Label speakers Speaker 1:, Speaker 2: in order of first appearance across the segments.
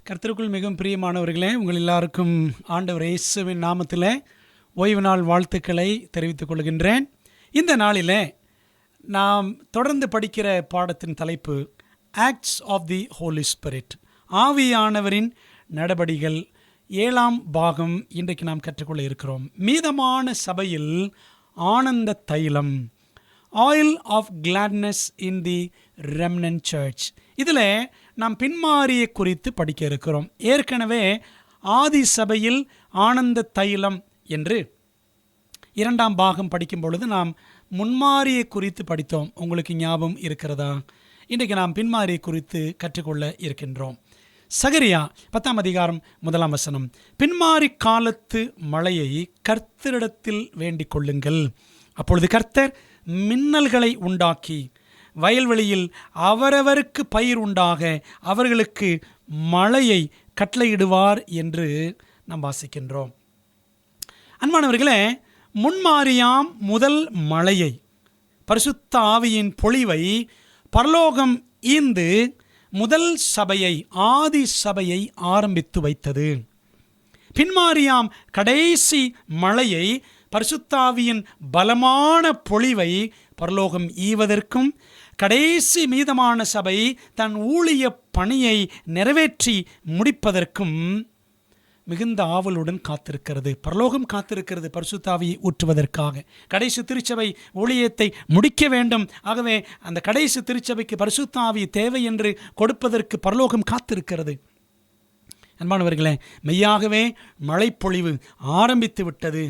Speaker 1: கர்த்தருக்குள் மிகவும் பிரியமானவர்களே, உங்கள் எல்லாருக்கும் ஆண்டவர் இயேசுவின் நாமத்தில் ஓய்வு நாள் வாழ்த்துக்களை தெரிவித்துக் கொள்கின்றேன். இந்த நாளிலே நாம் தொடர்ந்து படிக்கிற பாடத்தின் தலைப்பு Acts of the Holy Spirit, ஆவியானவரின் நடபடிகள், 7ஆம் பாகம் இன்றைக்கு நாம் கற்றுக்கொள்ள இருக்கிறோம். மீதமான சபையில் ஆனந்த தைலம், oil of gladness in the remnant church. இதில் நாம் பின்மாரியை குறித்து படிக்க இருக்கிறோம். ஏற்கனவே ஆதி சபையில் ஆனந்த தைலம் என்று 2ஆம் பாகம் படிக்கும் பொழுது நாம் முன்மாரியை குறித்து படித்தோம். உங்களுக்கு ஞாபகம் இருக்கிறதா? இன்றைக்கு நாம் பின்மாரியை குறித்து கற்றுக்கொள்ள இருக்கின்றோம். சகரியா 10ஆம் அதிகாரம் 1ஆம் வசனம், பின்மாரி காலத்து மழையை கர்த்தரிடத்தில் வேண்டிக் கொள்ளுங்கள், அப்பொழுது கர்த்தர் மின்னல்களை உண்டாக்கி வயல்வெளியில் அவரவருக்கு பயிர் உண்டாக அவர்களுக்கு மழையை கட்டளையிடுவார் என்று நாம் வாசிக்கின்றோம். அன்பானவர்களே, முன்மாரியாம் முதல் மழையை, பரிசுத்த ஆவியின் பொழிவை பரலோகம் ஈந்து முதல் சபையை, ஆதி சபையை ஆரம்பித்து வைத்தது. பின்மாரியாம் கடைசி மழையை, பரிசுத்த ஆவியின் பலமான பொழிவை பரலோகம் ஈவதற்கும், கடைசி மீதமான சபை தன் ஊழிய பணியை நிறைவேற்றி முடிப்பதற்கும் மிகுந்த ஆவலுடன் காத்திருக்கிறது. பரலோகம் காத்திருக்கிறது பரிசுத்த ஆவியை ஊற்றுவதற்காக. கடைசி திருச்சபை ஊழியத்தை முடிக்க வேண்டும். ஆகவே அந்த கடைசி திருச்சபைக்கு பரிசுத்த ஆவி தேவை என்று கொடுப்பதற்கு பரலோகம் காத்திருக்கிறது. அன்பானவர்களே, மெய்யாகவே மழைப்பொழிவு ஆரம்பித்து விட்டது.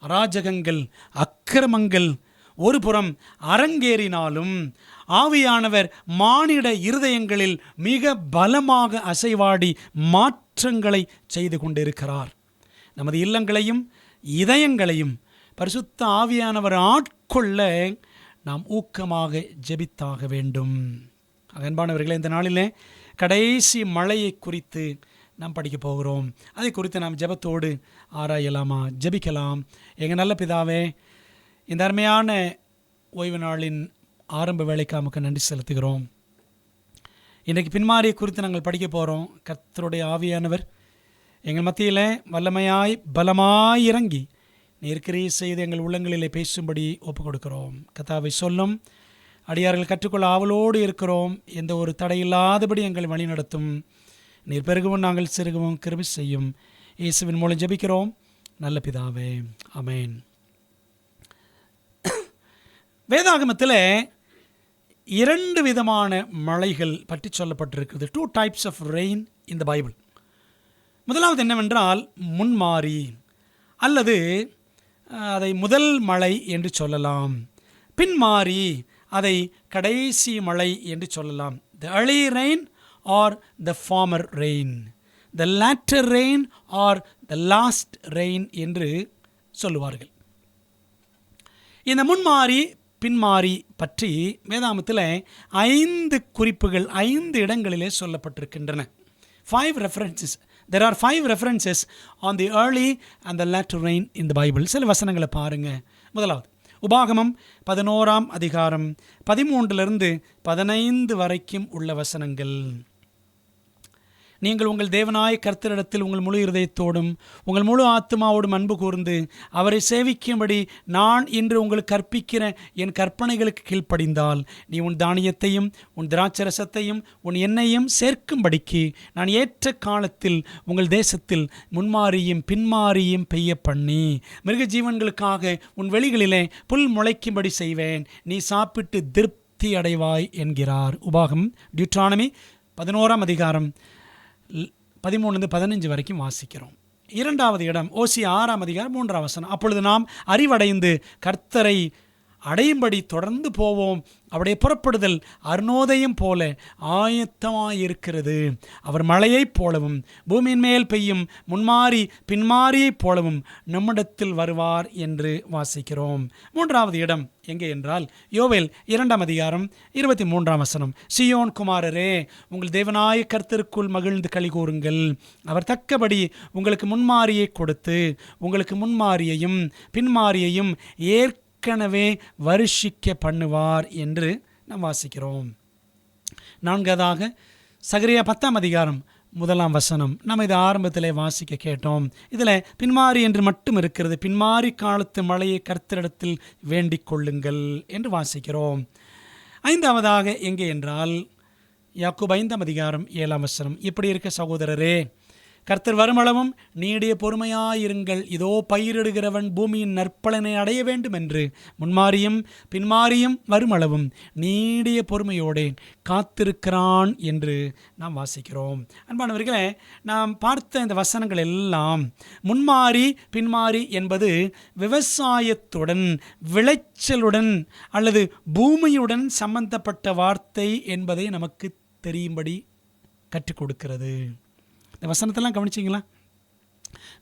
Speaker 1: அராஜகங்கள், அக்கிரமங்கள் ஒரு புறம் அரங்கேறினாலும் ஆவியானவர் மானிட இருதயங்களில் மிக பலமாக அசைவாடி மாற்றங்களை செய்து கொண்டிருக்கிறார். நமது இல்லங்களையும் இதயங்களையும் பரிசுத்த ஆவியானவர் ஆட்கொள்ள நாம் ஊக்கமாக ஜெபித்தாக வேண்டும். அன்பானவர்களே, இந்த நாளிலே கடைசி மழையை குறித்து நாம் படிக்க போகிறோம். அதை குறித்து நாம் ஜெபத்தோடு ஆராயலாமா? ஜெபிக்கலாம். எங்கள் நல்ல பிதாவே, இந்த அருமையான ஓய்வு நாளின் ஆரம்ப வேலைக்கு நமக்கு நன்றி செலுத்துகிறோம். இன்றைக்கு பின்மாரியை குறித்து நாங்கள் படிக்க போகிறோம். கர்த்தருடைய ஆவியானவர் எங்கள் மத்தியில் வல்லமையாய் பலமாய் இறங்கி நீர்க்கிரியை செய்து எங்கள் உள்ளங்களிலே பேசும்படி ஒப்புக் கொடுக்கிறோம். கர்த்தாவை சொல்லும் அடியார்கள் கற்றுக்கொள்ள ஆவலோடு இருக்கிறோம். எந்த ஒரு தடையில்லாதபடி எங்களை வழி நடத்தும். நீர் பெருகவும் நாங்கள் சிறுகவும் கிருபை செய்யும். இயேசுவின் மூலம் ஜெபிக்கிறோம் நல்ல பிதாவே, ஆமென். வேதாகமத்தில் 2 விதமான மழைகள் பற்றி சொல்லப்பட்டிருக்கிறது. 2 types of rain in the Bible. முதலாவது என்னவென்றால் முன்மாரி, அல்லது அதை முதல் மழை என்று சொல்லலாம். பின்மாரி, அதை கடைசி மழை என்று சொல்லலாம். The early rain or the former rain, the latter rain or the last rain என்று சொல்லுவார்கள். இந்த முன்மாரி பின்மாரி பற்றி வேதாகமத்தில் 5 குறிப்புகள் 5 இடங்களிலே சொல்லப்பட்டிருக்கின்றன. 5 references. There are 5 references on the early and the latter rain in the Bible. சில வசனங்களை பாருங்க. முதலாவது உபாகமம் 11ஆம் அதிகாரம் 13 15 வரைக்கும் உள்ள வசனங்கள். நீங்கள் உங்கள் தேவனாய கர்த்தரிடத்தில் உங்கள் முழு இருதயத்தோடும் உங்கள் முழு ஆத்துமாவோடும் அன்பு கூர்ந்து அவரை சேவிக்கும்படி நான் இன்று உங்களுக்கு கற்பிக்கிற என் கற்பனைகளுக்கு கீழ்ப்படிந்தால் நீ உன் தானியத்தையும் உன் திராட்சரசத்தையும் உன் எண்ணெயையும் சேர்க்கும்படிக்கு நான் ஏற்ற காலத்தில் உங்கள் தேசத்தில் முன்மாரியும் பின்மாரியும் பெய்ய பண்ணி மிருக ஜீவன்களுக்காக உன் வெளிகளிலே புல் முளைக்கும்படி செய்வேன், நீ சாப்பிட்டு திருப்தி அடைவாய் என்கிறார். உபாகம் டியூட்ரானமி 11ஆம் அதிகாரம் 13-15 வரைக்கும் வாசிக்கிறோம். 2வது இடம் ஓசியா 6ஆம் அதிகாரம் 3ஆம் வசனம், அப்பொழுது நாம் அறிவடைந்து கர்த்தரை அடையும்படி தொடர்ந்து போவோம், அவருடைய புறப்படுதல் அருணோதயம் போல ஆயத்தமாயிருக்கிறது, அவர் மழையைப் போலவும் பூமியின் மேல் பெய்யும் முன்மாரி பின்மாரியைப் போலவும் நம்மிடத்தில் வருவார் என்று வாசிக்கிறோம். 3வது இடம் எங்கே என்றால் யோவேல் 2ஆம் அதிகாரம் 23ஆம் வசனம், சீயோன் குமாரரே, உங்கள் தேவனாய கர்த்தருக்குள் மகிழ்ந்து களி கூறுங்கள், அவர் தக்கபடி உங்களுக்கு முன்மாரியை கொடுத்து உங்களுக்கு முன்மாரியையும் பின்மாரியையும் ஏற்கனவே வருஷிக்க பண்ணுவார் என்று நாம் வாசிக்கிறோம். 4வது சகரியா 10ஆம் அதிகாரம் முதலாம் வசனம் நம்ம இதை ஆரம்பத்திலே வாசிக்க கேட்டோம். இதில் பின்மாறி என்று மட்டும் இருக்கிறது. பின்மாறி காலத்து மழையை கர்த்தரிடத்தில் வேண்டிக் கொள்ளுங்கள் என்று வாசிக்கிறோம். ஐந்தாவதாக எங்கே என்றால் யாக்கோபு 5ஆம் அதிகாரம் 7ஆம் வசனம். இப்படி இருக்க சகோதரரே, கர்த்தர் வருமளவும் நீடிய பொறுமையாயிருங்கள். இதோ பயிரிடுகிறவன் பூமியின் நற்பலனை அடைய வேண்டும் என்று முன்மாறியும் பின்மாறியும் வருமளவும் நீடிய பொறுமையோடு காத்திருக்கிறான் என்று நாம் வாசிக்கிறோம். அன்பானவர்களே, நாம் பார்த்த இந்த வசனங்கள் எல்லாம் முன்மாறி பின்மாறி என்பது விவசாயத்துடன், விளைச்சலுடன் அல்லது பூமியுடன் சம்பந்தப்பட்ட வார்த்தை என்பதை நமக்கு தெரியும்படி கற்றுக் கொடுக்கிறது. இந்த வசனத்தெல்லாம் கவனிச்சிங்களா?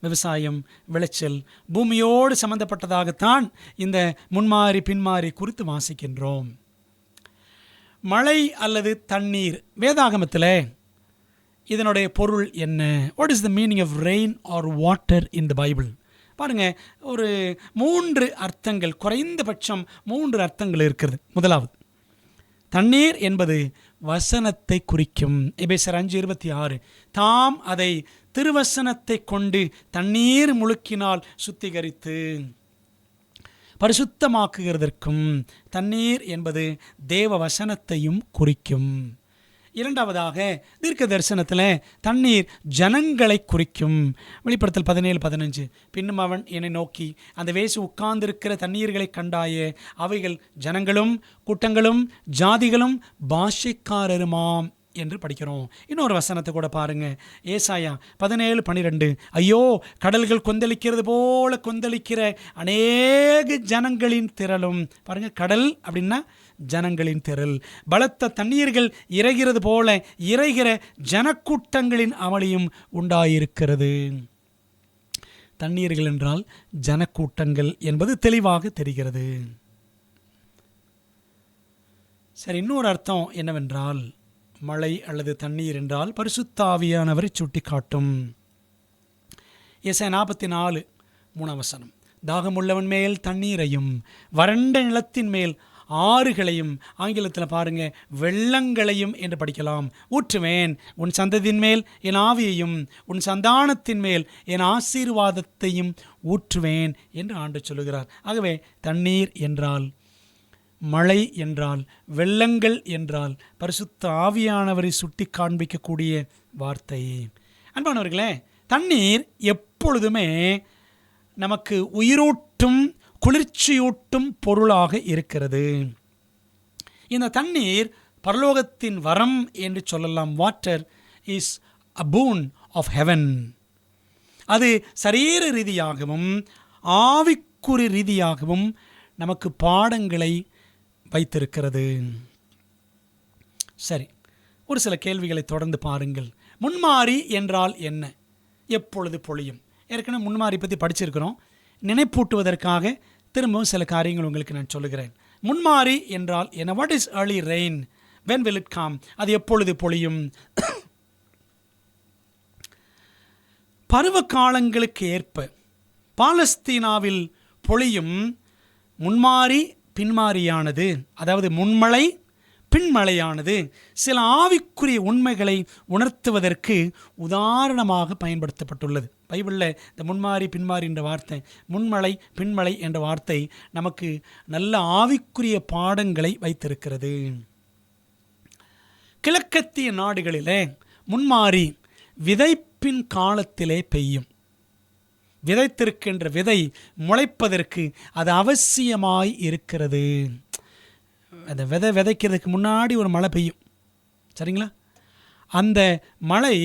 Speaker 1: விவசாயம், விளைச்சல், பூமியோடு சம்பந்தப்பட்டதாகத்தான் இந்த முன்மாறி பின்மாறி குறித்து வாசிக்கின்றோம். மழை அல்லது தண்ணீர், வேதாகமத்தில் இதனுடைய பொருள் என்ன? What is the meaning of rain or water in the Bible? பாருங்கள், ஒரு 3 அர்த்தங்கள், குறைந்தபட்சம் 3 அர்த்தங்கள் இருக்கிறது. முதலாவது, தண்ணீர் என்பது வசனத்தை குறிக்கும். எபேசியர் 5:26, தாம் அதை திருவசனத்தை கொண்டு தண்ணீர் முழுக்கினால் சுத்திகரித்து பரிசுத்தமாக்குகிறதற்கும் தண்ணீர் என்பது தேவ வசனத்தையும் குறிக்கும். இரண்டாவதாக, தீர்க்க தரிசனத்தில் தண்ணீர் ஜனங்களை குறிக்கும். வெளிப்படுத்தல் 17:15, பின்னும் அவன் என்னை நோக்கி, அந்த வேசு உட்கார்ந்திருக்கிற தண்ணீர்களை கண்டாயே, அவைகள் ஜனங்களும் கூட்டங்களும் ஜாதிகளும் பாஷைக்காரருமாம் என்று படிக்கிறோம். இன்னொரு வசனத்தை கூட பாருங்க, ஏசாயா 17:12, ஐயோ, கடல்கள் கொந்தளிக்கிறது போல கொந்தளிக்கிற அநேக ஜனங்களின் திரளும். பாருங்க, கடல் அப்படின்னா ஜனங்களின் திரள். பலத்த தண்ணீர்கள் இறைகிறது போல இறைகிற ஜனக்கூட்டங்களின் அமளியும் உண்டாயிருக்கிறது. தண்ணீர்கள் என்றால் ஜனக்கூட்டங்கள் என்பது தெளிவாக தெரிகிறது. சரி, இன்னொரு அர்த்தம் என்னவென்றால், மழை அல்லது தண்ணீர் என்றால் பரிசுத்த ஆவியானவரை சுட்டி காட்டும். ஏசாயா 44:3 வசனம், தாகமுள்ளவன் மேல் தண்ணீரையும் வறண்ட நிலத்தின் மேல் ஆறுகளையும், ஆங்கிலத்தில் பாருங்க வெள்ளங்களையும் என்று படிக்கலாம், ஊற்றுவேன். உன் சந்ததியின் மேல் என் ஆவியையும் உன் சந்தானத்தின் மேல் என் ஆசீர்வாதத்தையும் ஊற்றுவேன் என்று ஆண்டு சொல்லுகிறார். ஆகவே தண்ணீர் என்றால், மழை என்றால், வெள்ளங்கள் என்றால் பரிசுத்த ஆவியானவரை சுட்டி காண்பிக்கக்கூடிய வார்த்தை. அன்பானவர்களே, தண்ணீர் எப்பொழுதுமே நமக்கு உயிரூட்டும் குளிர்ச்சியூட்டும் பொருளாக இருக்கிறது. இந்த தண்ணீர் பரலோகத்தின் வரம் என்று சொல்லலாம். Water is a boon of heaven. அது சரீர ரீதியாகவும் ஆவிக்குறி ரீதியாகவும் நமக்கு பாடங்களை வைத்திருக்கிறது. சரி, ஒரு சில கேள்விகளை தொடர்ந்து பாருங்கள். முன்மாறி என்றால் என்ன? எப்பொழுது பொழியும்? ஏற்கனவே முன்மாறி பற்றி படிச்சிருக்கிறோம். நினைப்பூட்டுவதற்காக திரும்பவும் சில காரியங்கள் உங்களுக்கு நான் சொல்லுகிறேன். முன்மாறி என்றால் என்ன? What is early rain? when will it come? அது எப்பொழுது பொழியும்? பருவ காலங்களுக்கு ஏற்ப பாலஸ்தீனாவில் பொழியும் முன்மாறி பின்மாறியானது, அதாவது முன்மழை பின்மழையானது சில ஆவிக்குரிய உண்மைகளை உணர்த்துவதற்கு உதாரணமாக பயன்படுத்தப்பட்டுள்ளது. பைபிளில் இந்த முன்மாறி பின்மாறி என்ற வார்த்தை, முன்மழை பின்மழை என்ற வார்த்தை நமக்கு நல்ல ஆவிக்குரிய பாடங்களை வைத்திருக்கிறது. கிழக்கத்திய நாடுகளிலே முன்மாறி விதைப்பின் காலத்திலே பெய்யும். விதைத்திருக்கின்ற விதை முளைப்பதற்கு அது அவசியமாய் இருக்கிறது. அந்த விதைக்கிறதுக்கு முன்னாடி ஒரு மழை பெய்யும், சரிங்களா? அந்த மழை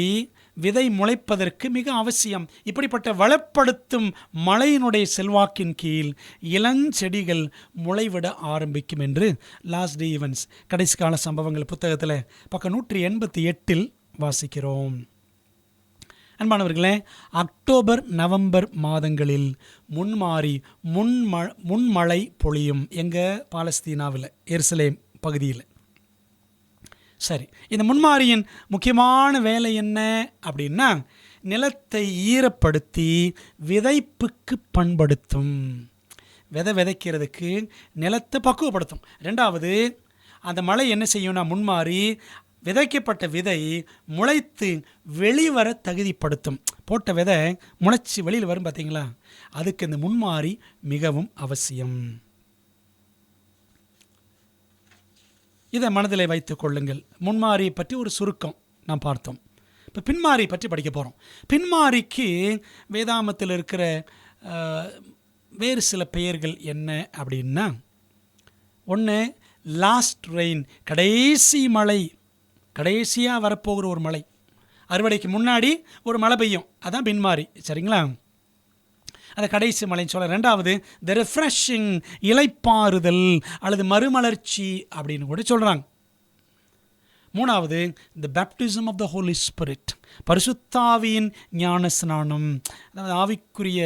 Speaker 1: விதை முளைப்பதற்கு மிக அவசியம். இப்படிப்பட்ட வளப்படுத்தும் மழையினுடைய செல்வாக்கின் கீழ் இளஞ்செடிகள் முளைவிட ஆரம்பிக்கும் என்று லாஸ்ட் டே ஈவெண்ட்ஸ், கடைசி கால சம்பவங்கள் புத்தகத்தில் பக்கம் 188 வாசிக்கிறோம். அன்பானவர்களே, அக்டோபர் நவம்பர் மாதங்களில் முன்மாறி முன்மழை பொழியும். எங்கள் பாலஸ்தீனாவில் எருசலேம் பகுதியில். சரி, இந்த முன்மாரியின் முக்கியமான வேலை என்ன அப்படின்னா, நிலத்தை ஈரப்படுத்தி விதைப்புக்கு பண்படுத்தும். விதைக்கிறதுக்கு நிலத்தை பக்குவப்படுத்தும். ரெண்டாவது, அந்த மழை என்ன செய்யும்னா, முன்மாறி விதைக்கப்பட்ட விதை முளைத்து வெளிவர தகுதிப்படுத்தும். போட்ட விதை முளைச்சி வெளியில் வரும் பார்த்தீங்களா, அதுக்கு இந்த முன்மாறி மிகவும் அவசியம். இதை மனதில் வைத்துக் கொள்ளுங்கள். முன்மாறி பற்றி ஒரு சுருக்கம் நாம் பார்த்தோம். இப்போ பின்மாறி பற்றி படிக்க போகிறோம். பின்மாறிக்கு வேதாமத்தில் இருக்கிற வேறு சில பெயர்கள் என்ன அப்படின்னா, ஒன்று லாஸ்ட் ரெயின், கடைசி மழை, கடைசியாக வரப்போகிற ஒரு மழை, அறுவடைக்கு முன்னாடி ஒரு மழை பெய்யும், அதான் பின்மாறி. சரிங்களா, அதை கடைசி மழைன்னு சொல்ல. ரெண்டாவது த ரெஃப்ரெஷிங், இளைப்பாறுதல் அல்லது மறுமலர்ச்சி அப்படின்னு கூட சொல்கிறாங்க. மூணாவது the baptism of the holy spirit, பரிசுத்தாவியின் ஞான ஸ்நானம். அதாவது ஆவிக்குரிய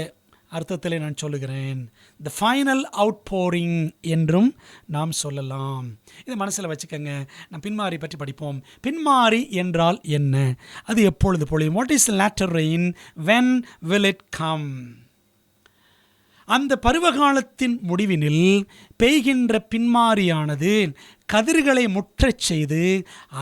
Speaker 1: அர்த்தத்தில் நான் சொல்லுகிறேன், த ஃபைனல் அவுட் போரிங் என்றும் நாம் சொல்லலாம். இதை மனசில் வச்சுக்கோங்க. நான் பின்மாறி பற்றி படிப்போம். பின்மாறி என்றால் என்ன, அது எப்பொழுது பொழியும், what is later rain, when will it come. அந்த பருவகாலத்தின் முடிவினில் பெய்கின்ற பின்மாரியானது கதிர்களை முற்றச் செய்து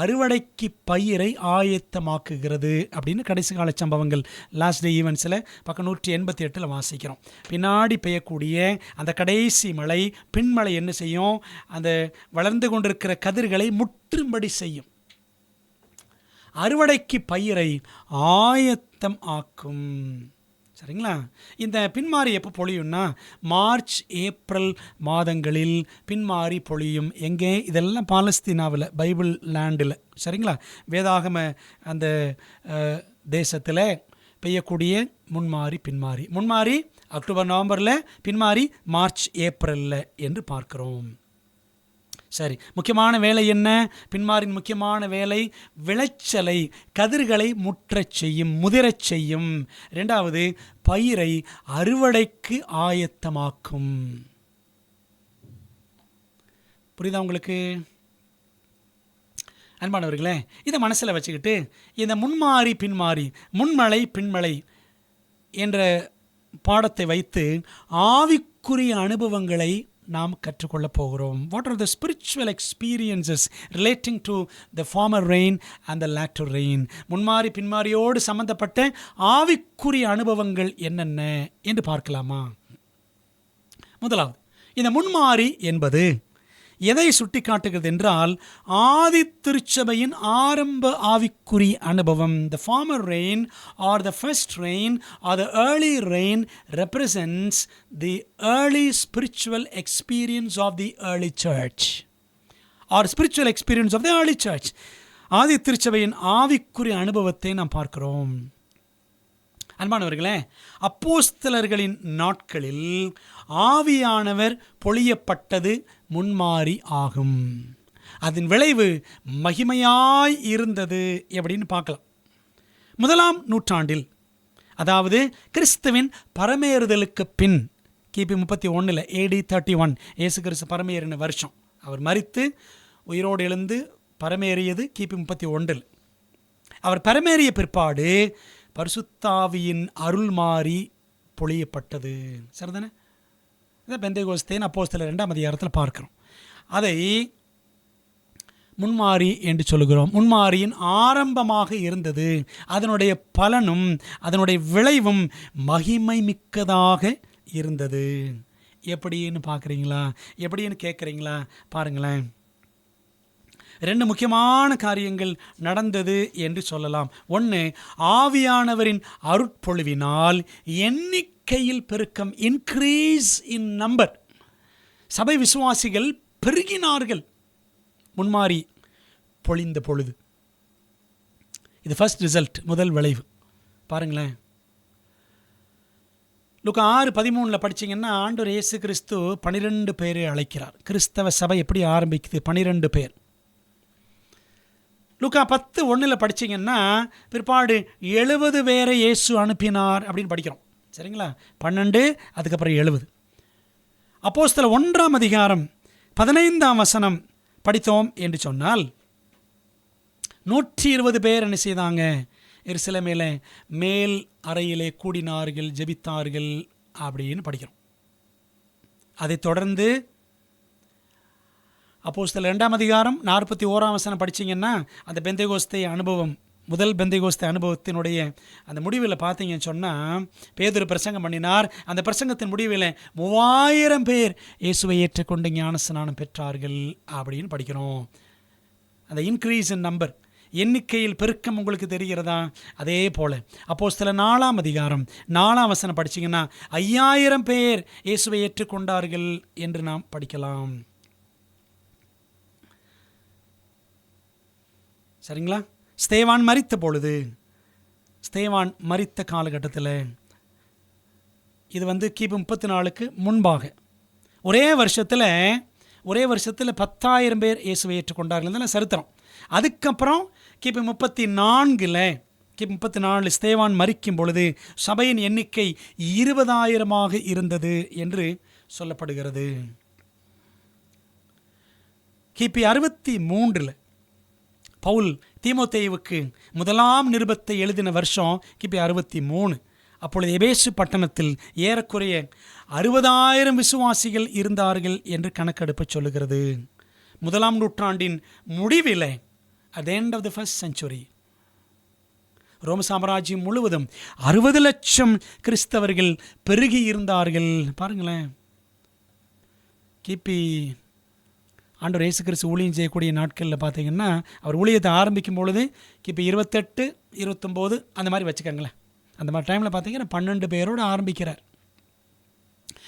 Speaker 1: அறுவடைக்கு பயிரை ஆயத்தமாக்குகிறது அப்படின்னு கடைசி கால சம்பவங்கள் லாஸ்ட் டே ஈவெண்ட்ஸில் பக்கம் 188 வாசிக்கிறோம். பின்னாடி பெய்யக்கூடிய அந்த கடைசி மழை, பின்மழை என்ன செய்யும், அந்த வளர்ந்து கொண்டிருக்கிற கதிர்களை முற்றும்படி செய்யும், அறுவடைக்கு பயிரை ஆயத்தம் ஆக்கும். சரிங்களா, இந்த பின்மாறி எப்போ பொழியும்னா மார்ச் ஏப்ரல் மாதங்களில் பின்மாறி பொழியும். எங்கே? இதெல்லாம் பாலஸ்தீனாவில், பைபிள் லேண்டில். சரிங்களா, வேதாகம அந்த தேசத்தில் பெய்யக்கூடிய முன்மாறி பின்மாறி. முன்மாறி அக்டோபர் நவம்பரில், பின்மாறி மார்ச் ஏப்ரலில் என்று பார்க்கிறோம். சரி, முக்கியமான வேலை என்ன? பின்மாரின் முக்கியமான வேலை விளைச்சலை, கதிர்களை முற்றச் செய்யும், முதிரச் செய்யும். இரண்டாவது பயிரை அறுவடைக்கு ஆயத்தமாக்கும். புரியுதா உங்களுக்கு அன்பானவர்களே? இதை மனசில் வச்சுக்கிட்டு இந்த முன்மாறி பின்மாறி, முன்மழை பின்மழை என்ற பாடத்தை வைத்து ஆவிக்குரிய அனுபவங்களை நாம் கற்றுக்கொள்ளப் போகிறோம். What are the spiritual experiences relating to the former rain and the latter rain. முன்மாறி பின்மாரியோடு சம்பந்தப்பட்ட ஆவிக்குரிய அனுபவங்கள் என்னென்ன என்று பார்க்கலாமா? முதலாவது, இந்த முன்மாறி என்பது எதை சுட்டி காட்டுகிறது என்றால், ஆதி திருச்சபையின் ஆரம்ப ஆவிக்குரிய அனுபவம். The former rain or the first rain or the early rain represents the early spiritual experience of the early church or spiritual experience of the early church. ஆதி திருச்சபையின் ஆவிக்குரிய அனுபவத்தை நாம் பார்க்கிறோம். அன்பானவர்களே, அப்போஸ்தலர்களின் நாட்களில் ஆவியானவர் பொழியப்பட்டது முன்மாறி ஆகும். அதன் விளைவு மகிமையாய் இருந்தது எப்படின்னு பார்க்கலாம். 1ஆம் நூற்றாண்டில், அதாவது கிறிஸ்துவின் பரமேறுதலுக்கு பின், கிபி 31 AD 31, இயேசு கிறிஸ்து பரமேறின வருஷம். அவர் மரித்து உயிரோடு எழுந்து பரமேறியது கிபி 31. அவர் பரமேறிய பிற்பாடு பரிசுத்தாவியின் அருள் மாறி பொழியப்பட்டது. சரிதானே? இதை பெந்தேகோஸ்தேன் அப்போஸ்தலர் 2ஆம் அதிகாரத்தில் பார்க்கிறோம். அதை முன்மாறி என்று சொல்லுகிறோம். முன்மாரியின் ஆரம்பமாக இருந்தது. அதனுடைய பலனும் அதனுடைய விளைவும் மகிமை மிக்கதாக இருந்தது. எப்படின்னு பார்க்குறீங்களா? எப்படின்னு கேட்குறீங்களா? பாருங்களேன், 2 முக்கியமான காரியங்கள் நடந்தது என்று சொல்லலாம். ஒன்று, ஆவியானவரின் அருட்பொழிவினால் எண்ணிக்கையில் பெருக்கம், இன்க்ரீஸ் இன் நம்பர். சபை விசுவாசிகள் பெருகினார்கள் முன்மாறி பொழிந்த பொழுது. இது ஃபர்ஸ்ட் ரிசல்ட், முதல் விளைவு. பாருங்களேன், லூக்கா 6:13 படிச்சிங்கன்னா ஆண்டவர் இயேசு கிறிஸ்து 12 பேரை அழைக்கிறார். கிறிஸ்தவ சபை எப்படி ஆரம்பிக்குது? 12 பேர். லூக்கா 10:1 படிச்சிங்கன்னா பிற்பாடு 70 பேரை இயேசு அனுப்பினார் அப்படின்னு படிக்கிறோம். சரிங்களா? 12, அதுக்கப்புறம் 70. அப்போஸ்தலர் 1ஆம் அதிகாரம் 15ஆம் வசனம் படித்தோம் என்று சொன்னால் 120 பேர் என்ன செய்தாங்க? எருசலேமிலே மேல் அறையிலே கூடினார்கள், ஜெபித்தார்கள் அப்படின்னு படிக்கிறோம். அதைத் தொடர்ந்து அப்போஸ்தலர் 2ஆம் அதிகாரம் 41ஆம் வசனம் படிச்சீங்கன்னா அந்த பெந்தேகோஸ்தே அனுபவம், முதல் பெந்தேகோஸ்தே அனுபவத்தினுடைய அந்த முடிவில் பார்த்தீங்கன்னு சொன்னால், பேதுரு பிரசங்கம் பண்ணினார். அந்த பிரசங்கத்தின் முடிவில் 3000 பேர் இயேசுவை ஏற்றுக்கொண்டு ஞானஸ்நானம் பெற்றார்கள் அப்படின்னு படிக்கிறோம். அந்த இன்க்ரீஸ் இன் நம்பர், எண்ணிக்கையில் பெருக்கம் உங்களுக்கு தெரிகிறதா? அதே போல் அப்போஸ்தலர் 4ஆம் அதிகாரம் 4ஆம் வசனம் படிச்சிங்கன்னா 5000 பேர் இயேசுவை ஏற்றுக்கொண்டார்கள் என்று நாம் படிக்கலாம். சரிங்களா? ஸ்தேவான் மரித்த பொழுது, ஸ்தேவான் மரித்த காலகட்டத்தில், இது கிபி 34க்கு முன்பாக ஒரே வருஷத்தில் 10,000 பேர் இயேசுவை ஏற்றுக்கொண்டார்கள். இதெல்லாம் சரித்திரம். அதுக்கப்புறம் கிபி 34 ஸ்தேவான் மரிக்கும் பொழுது சபையின் எண்ணிக்கை 20,000 இருந்தது என்று சொல்லப்படுகிறது. கிபி 63 பவுல் தீமோத்தேயுவுக்கு முதலாம் நிருபத்தை எழுதின வருஷம் கிபி 63. அப்பொழுது எபேசு பட்டணத்தில் ஏறக்குறைய 60,000 விசுவாசிகள் இருந்தார்கள் என்று கணக்கெடுப்பு சொல்லுகிறது. முதலாம் நூற்றாண்டின் முடிவில், at the end of the first century, ரோம சாம்ராஜ்யம் முழுவதும் 60 லட்சம் கிறிஸ்தவர்கள் பெருகி இருந்தார்கள். பாருங்களேன், கிபி ஆண்டவர் இயேசு கிறிஸ்து ஊழியம் செய்யக்கூடிய நாட்களில் பார்த்தீங்கன்னா, அவர் ஊழியத்தை ஆரம்பிக்கும் பொழுது கிபி 28, 29 அந்த மாதிரி வச்சுக்கோங்களேன். அந்த மாதிரி டைமில் பார்த்தீங்கன்னா 12 பேரோடு ஆரம்பிக்கிறார்.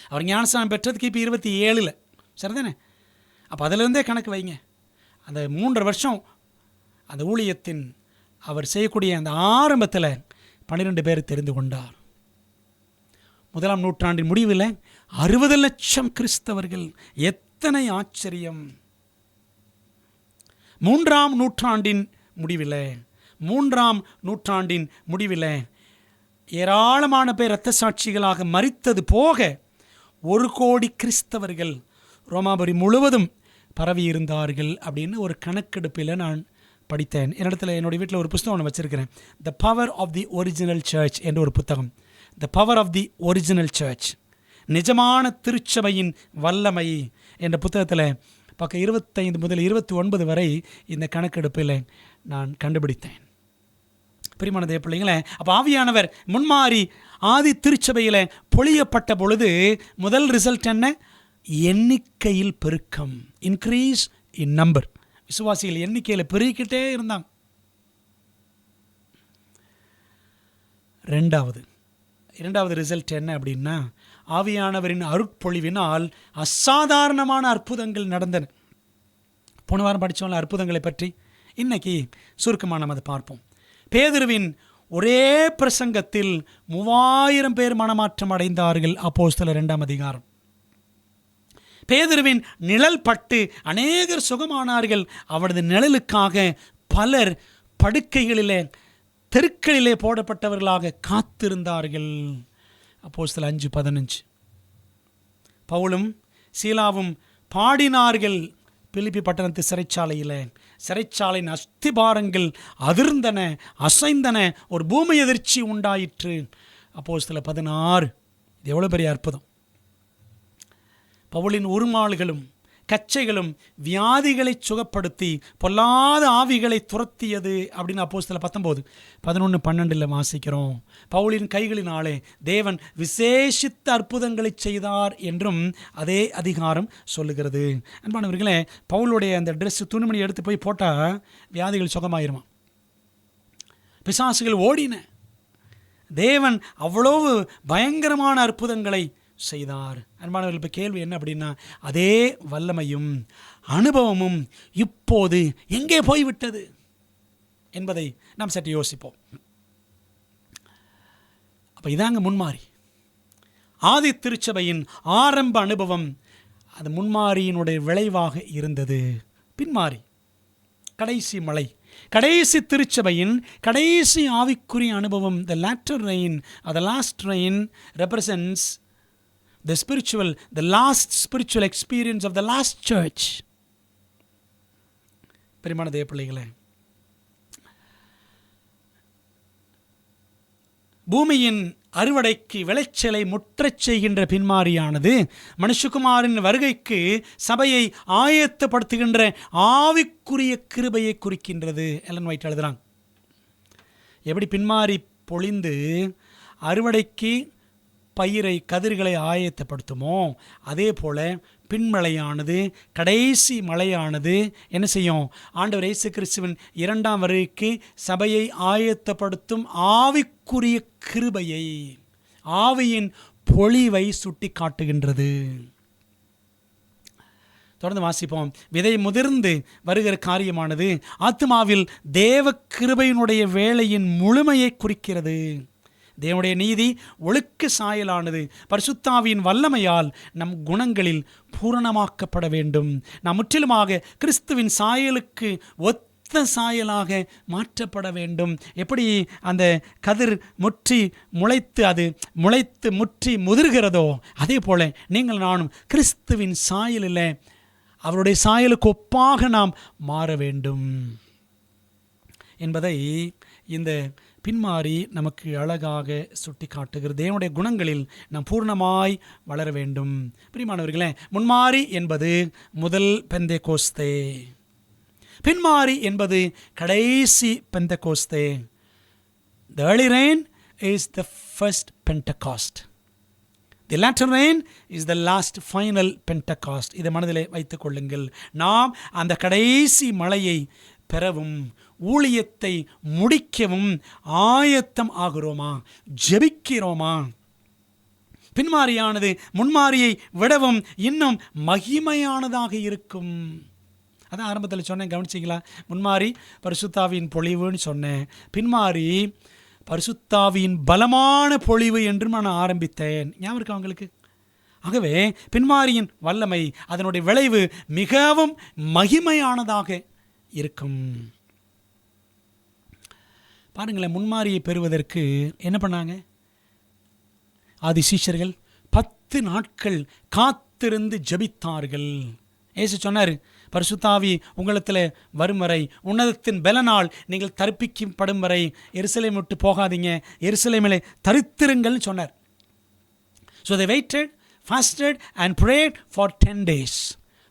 Speaker 1: அவர் ஞானஸ்நானம் பெற்றது கிபி 27. சரிதானே? அப்போ அதிலிருந்தே கணக்கு வைங்க. அந்த 3 வருஷம் அந்த ஊழியத்தின் அவர் செய்யக்கூடிய அந்த ஆரம்பத்தில் 12 பேர் தெரிந்து கொண்டார். முதலாம் நூற்றாண்டின் முடிவில் 60 லட்சம் கிறிஸ்தவர்கள். எத்தனை ஆச்சரியம்! 3ஆம் நூற்றாண்டின் முடிவில் ஏராளமான பேர் இரத்த சாட்சிகளாக மரித்தது போக 1 கோடி கிறிஸ்தவர்கள் ரோமாபுரி முழுவதும் பரவி இருந்தார்கள் அப்படின்னு ஒரு கணக்கெடுப்பில் நான் படித்தேன். என்னுடைய வீட்டில் ஒரு புத்தகம் ஒன்று வச்சுருக்கிறேன். The power of the original church என்ற ஒரு புத்தகம். The power of the original church, நிஜமான திருச்சபையின் வல்லமை என்ற புத்தகத்தில் பக்கம் 25 முதல் 29 வரை இந்த கணக்கெடுப்பில் நான் கண்டுபிடித்தேன். பிரியமான தேவ பிள்ளைங்களே, அப்போ ஆவியானவர் முன்மாறி ஆதி திருச்சபையில் பொழியப்பட்ட பொழுது முதல் ரிசல்ட் என்ன? எண்ணிக்கையில் பெருக்கம், இன்க்ரீஸ் இன் நம்பர். விசுவாசிகள் எண்ணிக்கையில் பெருகிக்கிட்டே இருந்தாங்க. இரண்டாவது ரிசல்ட் என்ன அப்படின்னா, ஆவியானவரின் அருட்பொழிவினால் அசாதாரணமான அற்புதங்கள் நடந்தன. போன வாரம் படித்தோம்ல அற்புதங்களை பற்றி. இன்னைக்கு சுருக்கமாக நம்ம அதை பார்ப்போம். பேதுருவின் ஒரே பிரசங்கத்தில் 3000 பேர் மனமாற்றம் அடைந்தார்கள். அப்போஸ்தலர் 2ஆம் அதிகாரம். பேதுருவின் நிழல் பட்டு அநேகர் சுகமானார்கள். அவரது நிழலுக்காக பலர் படுக்கைகளிலே, தெருக்களிலே போடப்பட்டவர்களாக காத்திருந்தார்கள். அப்போஸ்தலர் 5:15. பவுலும் சீலாவும் பாடினார்கள். பிலிப்பி பட்டணத்து சிறைச்சாலையின் அஸ்திபாரங்கள் அதிர்ந்தன, அசைந்தன, ஒரு பூமி எதிர்ச்சி உண்டாயிற்று. அப்போஸ்தலர் 16. இது எவ்வளோ பெரிய அற்புதம்! பவுலின் உருமால்களும் கச்சைகளும் வியாதிகளை சுகப்படுத்தி பொல்லாத ஆவிகளை துரத்தியது அப்படின்னு அப்போஸ்தலர் 19, 11, 12 வாசிக்கிறோம். பவுலின் கைகளினாலே தேவன் விசேஷித்த அற்புதங்களை செய்தார் என்றும் அதே அதிகாரம் சொல்லுகிறது. அன்பானவர்களே, பவுலுடைய அந்த ட்ரெஸ், துணிமணி எடுத்து போய் போட்டால் வியாதிகள் சுகமாயிருமா? பிசாசுகள் ஓடின. தேவன் அவ்வளவு பயங்கரமான அற்புதங்களை செய்தார். அன்பானவர்கள், இப்போ கேள்வி என்ன அப்படின்னா, அதே வல்லமையும் அனுபவமும் இப்போது எங்கே போய்விட்டது என்பதை நாம் சற்று யோசிப்போம். அப்போ இதாங்க முன்மாறி. ஆதி திருச்சபையின் ஆரம்ப அனுபவம் அது முன்மாறியினுடைய விளைவாக இருந்தது. பின்மாறி, கடைசி மலை, கடைசி திருச்சபையின் கடைசி ஆவிக்குரிய அனுபவம், the latter rain or the last rain represents the last spiritual experience of the last church. பிரியமான தேவ பிள்ளைகளே, பூமியின் அறுவடைக்கு விளைச்சலை முற்றச் செய்கின்ற பின்மாரியானது மனுஷகுமாரின் வருகைக்கு சபையை ஆயத்தப்படுத்துகின்ற ஆவிக்குரிய கிருபையை குறிக்கின்றது. எலன் ஒயிட் எழுதுறாங்க. எப்படி பின்மாரி பொழிந்து அறுவடைக்கு பயிரை கதிர்களை ஆயத்தப்படுத்துமோ அதே போல் பின்மழையானது, கடைசி மழையானது என்ன செய்யும்? ஆண்டவர் இயேசு கிறிஸ்துவின் 2ஆம் வருகைக்கு சபையை ஆயத்தப்படுத்தும் ஆவிக்குரிய கிருபையை, ஆவியின் பொழிவை சுட்டி காட்டுகின்றது. தொடர்ந்து வாசிப்போம். விதை முதிர்ந்து வருகிற காரியமானது ஆத்துமாவில் தேவ கிருபையினுடைய வேளையின் முழுமையை குறிக்கிறது. தேவனுடைய நீதி ஒழுக்க சாயலானது பரிசுத்தாவியின் வல்லமையால் நம் குணங்களில் பூரணமாக்கப்பட வேண்டும். நாம் முற்றிலுமாக கிறிஸ்துவின் சாயலுக்கு ஒத்த சாயலாக மாற்றப்பட வேண்டும். எப்படி அந்த கதிர் முளைத்து முற்றி முதிர்கிறதோ அதே போல நீங்கள் நானும் கிறிஸ்துவின் சாயலில் அவருடைய சாயலுக்கு ஒப்பாக நாம் மாற வேண்டும் என்பதை இந்த பின்மாறி நமக்கு அழகாக சுட்டி காட்டுகிறது. தேவனுடைய குணங்களில் நாம் பூர்ணமாய் வளர வேண்டும். பிரியமானவர்களே, முன்மாறி என்பது முதல் பெந்தேகோஸ்தே, பின்மாறி என்பது கடைசி Pentecost. The early rain is the first Pentecost. The latter rain is the last final Pentecost. இதை மனதிலே வைத்துக் கொள்ளுங்கள். நாம் அந்த கடைசி மழையை பெறவும் ஊழியத்தை முடிக்கவும் ஆயத்தம் ஆகிறோமா? ஜெபிக்கிறோமா? பின்மாரியானது முன்மாரியை விடவும் இன்னும் மகிமையானதாக இருக்கும். அதான் ஆரம்பத்தில் சொன்னேன், கவனிச்சிங்களா? முன்மாரி பரிசுத்தாவியின் பொழிவுன்னு சொன்னேன். பின்மாரி பரிசுத்தாவியின் பலமான பொழிவு என்று நான் ஆரம்பித்தேன். ஞாபகம் இருக்கா உங்களுக்கு? ஆகவே பின்மாரியின் வல்லமை, அதனுடைய விளைவு மிகவும் மகிமையானதாக இருக்கும். பாருங்களேன், முன்மாரியை பெறுவதற்கு என்ன பண்ணாங்க? ஆதி சீஷர்கள் 10 நாட்கள் காத்திருந்து ஜெபித்தார்கள். இயேசு சொன்னார், பரிசுத்தாவி உங்களிடத்தில் வரும் வரை, உன்னதத்தின் பலனால் நீங்கள் தரிப்பிக்கப்படும் வரை எருசலேம் விட்டு போகாதீங்க, எருசலேமிலே தரித்திருங்கள்னு சொன்னார். So they waited, fasted and prayed for 10 days.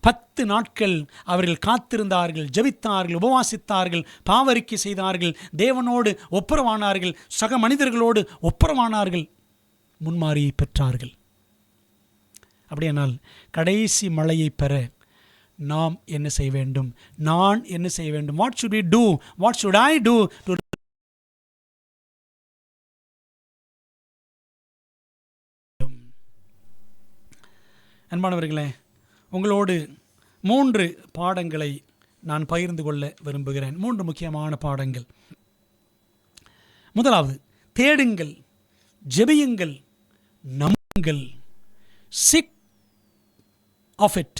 Speaker 1: 10 நாட்கள் அவர்கள் காத்திருந்தார்கள், ஜெபித்தார்கள், உபவாசித்தார்கள், பாவரிக்கை செய்தார்கள், தேவனோடு ஒப்புரவானார்கள், சக மனிதர்களோடு ஒப்புரவானார்கள், முன்மாரியை பெற்றார்கள். அப்படியானால் கடைசி மழையை பெற நாம் என்ன செய்ய வேண்டும்? நான் என்ன செய்ய வேண்டும்? What should we do? What should I do to அன்பானவர்களே, உங்களோடு 3 பாடங்களை நான் பகிர்ந்து கொள்ள விரும்புகிறேன். 3 முக்கியமான பாடங்கள். முதலாவது, தேடுங்கள், ஜெபியுங்கள், நம்புங்கள். Seek of it,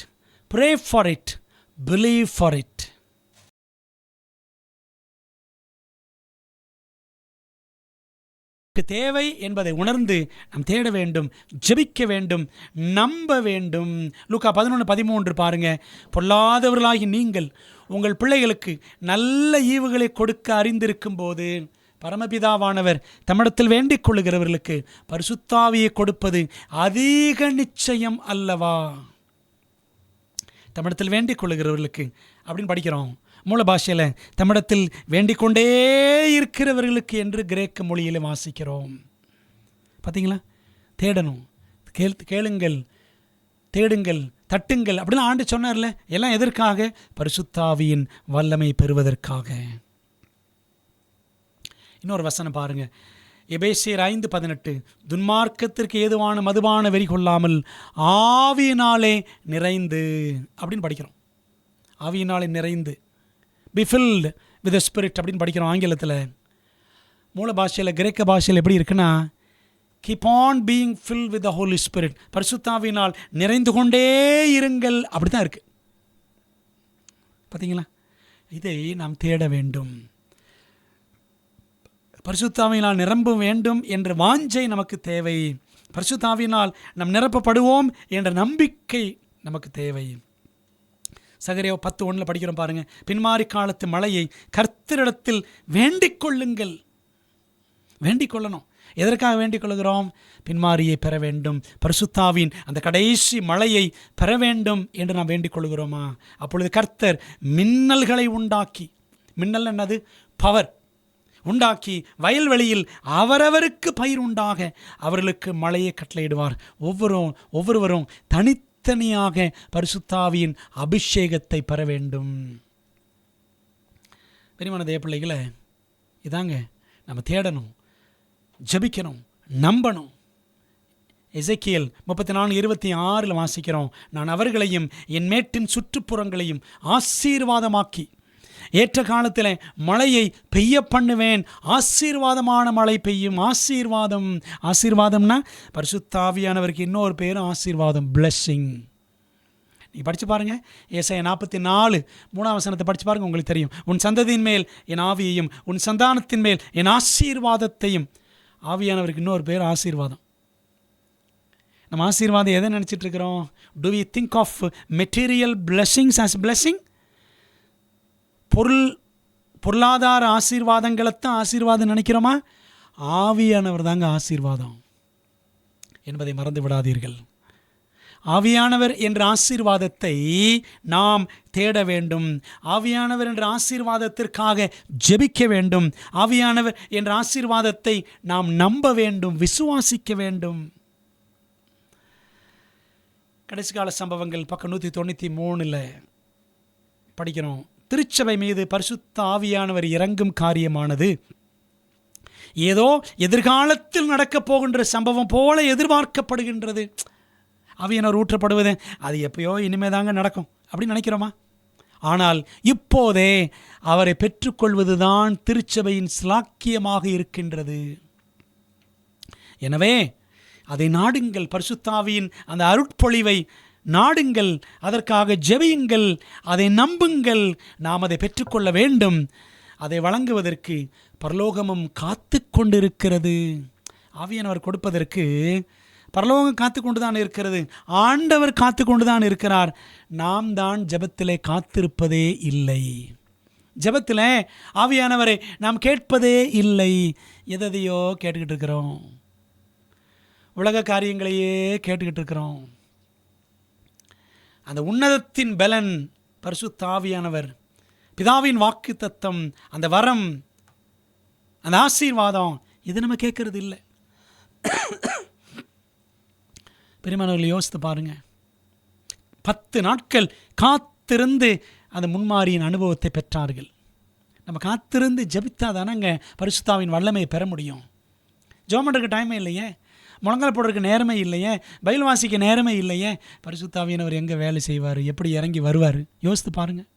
Speaker 1: pray for it, believe for it. தேவை என்பதை உணர்ந்து நாம் தேட வேண்டும், ஜெபிக்க வேண்டும், நம்ப வேண்டும். லூக்கா 11:13 பாருங்க. பொல்லாதவர்களாகி நீங்கள் உங்கள் பிள்ளைகளுக்கு நல்ல ஈவுகளை கொடுக்க அறிந்திருக்கும் போது பரமபிதாவானவர் தம்மிடத்தில் வேண்டிக் கொள்ளுகிறவர்களுக்கு பரிசுத்தாவியை கொடுப்பது அதிக நிச்சயம் அல்லவா? தம்மிடத்தில் வேண்டிக் கொள்ளுகிறவர்களுக்கு அப்படின்னு படிக்கிறோம். மூல பாஷையில் தம்மிடத்தில் வேண்டிக் கொண்டே இருக்கிறவர்களுக்கு என்று கிரேக்க மொழியில் வாசிக்கிறோம். பார்த்தீங்களா? தேடணும், கேளுங்கள், தேடுங்கள், தட்டுங்கள் அப்படிலாம் ஆண்டு சொன்னார்ல. எல்லாம் எதற்காக? பரிசுத்தாவியின் வல்லமை பெறுவதற்காக. இன்னொரு வசனம் பாருங்க, எபேசியர் 5:18, துன்மார்க்கத்திற்கு ஏதுவான மதுபான வெறி கொள்ளாமல் ஆவியினாலே நிறைந்து அப்படின்னு படிக்கிறோம். ஆவியினாலே நிறைந்து, be filled with the spirit அப்படின்னு படிக்கிறோம் ஆங்கிலத்தில். மூல பாஷையில், கிரேக்க பாஷையில் எப்படி இருக்குன்னா, keep on being filled with the Holy Spirit, பரிசுத்தாவியினால் நிறைந்து கொண்டே இருங்கள் அப்படி தான் இருக்குது. பார்த்தீங்களா? இதை நாம் தேட வேண்டும். பரிசுத்தாவியினால் நிரம்ப வேண்டும் என்ற வாஞ்சை நமக்கு தேவை. பரிசுத்தாவியினால் நாம் நிரப்பப்படுவோம் என்ற நம்பிக்கை நமக்கு தேவை. சகரியா 10:1 படிக்கிறோம் பாருங்க. பின்மாரி காலத்து மழையை கர்த்தரிடத்தில் வேண்டிக் கொள்ளுங்கள். வேண்டிக் கொள்ளணும். எதற்காக வேண்டிக் கொள்கிறோம்? பின்மாரியை பெற வேண்டும், பரிசுத்தாவின் அந்த கடைசி மழையை பெற வேண்டும் என்று நாம் வேண்டிக் கொள்கிறோமா? அப்பொழுது கர்த்தர் மின்னல்களை உண்டாக்கி, மின்னல் என்னது? பவர் உண்டாக்கி, வயல்வெளியில் அவரவருக்கு பயிர் உண்டாக அவர்களுக்கு மழையை கட்டளையிடுவார். ஒவ்வொருவரும் தனித்தனியாக பரிசுத்தாவியின் அபிஷேகத்தை பெற வேண்டும். பெரியமான தேவ பிள்ளைகளை, இதாங்க நம்ம தேடணும், ஜெபிக்கணும், நம்பணும். எசேக்கியேல் 34:26 வாசிக்கிறோம், நான் அவர்களையும் என் மேட்டின் சுற்றுப்புறங்களையும் ஆசீர்வாதமாக்கி ஏற்ற காலத்தில் மழையை பெய்ய பண்ணுவேன். ஆசீர்வாதமான மழை பெய்யும். ஆசீர்வாதம்னா பரிசுத்தாவியானவருக்கு இன்னொரு பேர் ஆசீர்வாதம், பிளெஸ்ஸிங். நீ படித்து பாருங்கள், ஏசாயா 44:3 படித்து பாருங்கள், உங்களுக்கு தெரியும். உன் சந்ததியின் மேல் என் ஆவியையும் உன் சந்தானத்தின் மேல் என் ஆசீர்வாதத்தையும். ஆவியானவருக்கு இன்னொரு பேர் ஆசீர்வாதம். நம்ம ஆசீர்வாதம் எதை நினச்சிட்டு இருக்கிறோம்? Do we think of material blessings as blessing? பொருளாதார ஆசீர்வாதங்களைத்தான் ஆசீர்வாதம் நினைக்கிறோமா? ஆவியானவர் தாங்க ஆசீர்வாதம் என்பதை மறந்து விடாதீர்கள். ஆவியானவர் என்ற ஆசீர்வாதத்தை நாம் தேட வேண்டும். ஆவியானவர் என்ற ஆசீர்வாதத்திற்காக ஜெபிக்க வேண்டும். ஆவியானவர் என்ற ஆசீர்வாதத்தை நாம் நம்ப வேண்டும், விசுவாசிக்க வேண்டும். கடைசி கால சம்பவங்கள் பக்கம் 193 படிக்கிறோம். திருச்சபை மீது பரிசுத்த ஆவியானவர் இறங்கும் காரியமானது ஏதோ எதிர்காலத்தில் நடக்கப் போகின்ற சம்பவம் போல எதிர்பார்க்கப்படுகின்றது. ஆவியானவர் ஊற்றப்படுவது அது எப்பயோ இனிமே தாங்க நடக்கும் அப்படின்னு நினைக்கிறோமா? ஆனால் இப்போதே அவரை பெற்றுக்கொள்வதுதான் திருச்சபையின் ஸ்லாக்கியமாக இருக்கின்றது. எனவே அதை நாடுங்கள். பரிசுத்தாவியின் அந்த அருட்பொழிவை நாடுங்கள், அதற்காக ஜெபியுங்கள், அதை நம்புங்கள். நாம் அதை பெற்றுக்கொள்ள வேண்டும். அதை வழங்குவதற்கு பரலோகமும் காத்து கொண்டிருக்கிறது. ஆவியானவர் கொடுப்பதற்கு பரலோகம் காத்து கொண்டு தான் இருக்கிறது. ஆண்டவர் காத்து கொண்டு தான் இருக்கிறார். நாம் தான் ஜெபத்திலே காத்திருப்பதே இல்லை. ஜெபத்தில் ஆவியானவரை நாம் கேட்பதே இல்லை. எதையோ கேட்டுக்கிட்டு இருக்கிறோம், உலக காரியங்களையே கேட்டுக்கிட்டு இருக்கிறோம். அந்த உன்னதத்தின் பலன் பரிசுத்த ஆவியானவர், பிதாவின் வாக்கு தத்தம், அந்த வரம், அந்த ஆசீர்வாதம், இது நம்ம கேட்கறது இல்லை. பெருமானவர்கள் யோசித்து பாருங்க, 10 நாட்கள் காத்திருந்து அந்த முன்மாரியின் அனுபவத்தை பெற்றார்கள். நம்ம காத்திருந்து ஜெபித்தா தானங்க பரிசுத்தாவின் வல்லமையை பெற முடியும். ஜெபம் பண்ணுறதுக்கு டைமே இல்லையே, முழங்கால் போடுறதுக்கு நேரமே இல்லையே, பைபிள் வாசிக்க நேரமே இல்லையே. பரிசுத்தாவியானவர் எங்கே வேலை செய்வார், எப்படி இறங்கி வருவார்? யோசித்து பாருங்கள்.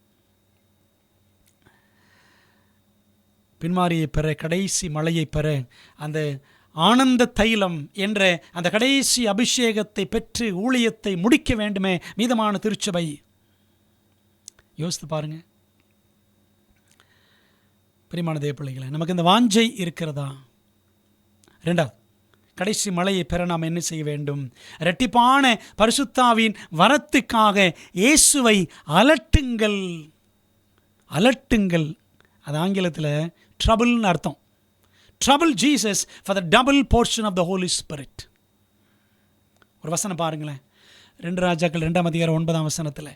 Speaker 1: பின்மாரியை பெற, கடைசி மழையை பெற, அந்த ஆனந்த தைலம் என்ற அந்த கடைசி அபிஷேகத்தை பெற்று ஊழியத்தை முடிக்க வேண்டுமே மீதமான திருச்சபை. யோசித்து பாருங்க பிரியமான தேவ பிள்ளைகளே, நமக்கு இந்த வாஞ்சை இருக்கிறதா? 2வது, கடைசி மழையை பெற நாம் என்ன செய்ய வேண்டும்? இரட்டிப்பான பரிசுத்தாவின் வரத்துக்காக இயேசுவை அலட்டுங்கள். அலட்டுங்கள், அது ஆங்கிலத்தில் ட்ரபிள்னு அர்த்தம். Trouble Jesus for the double portion of the Holy Spirit. ஒரு வசனம் பாருங்களேன், 2 ராஜாக்கள் 2:9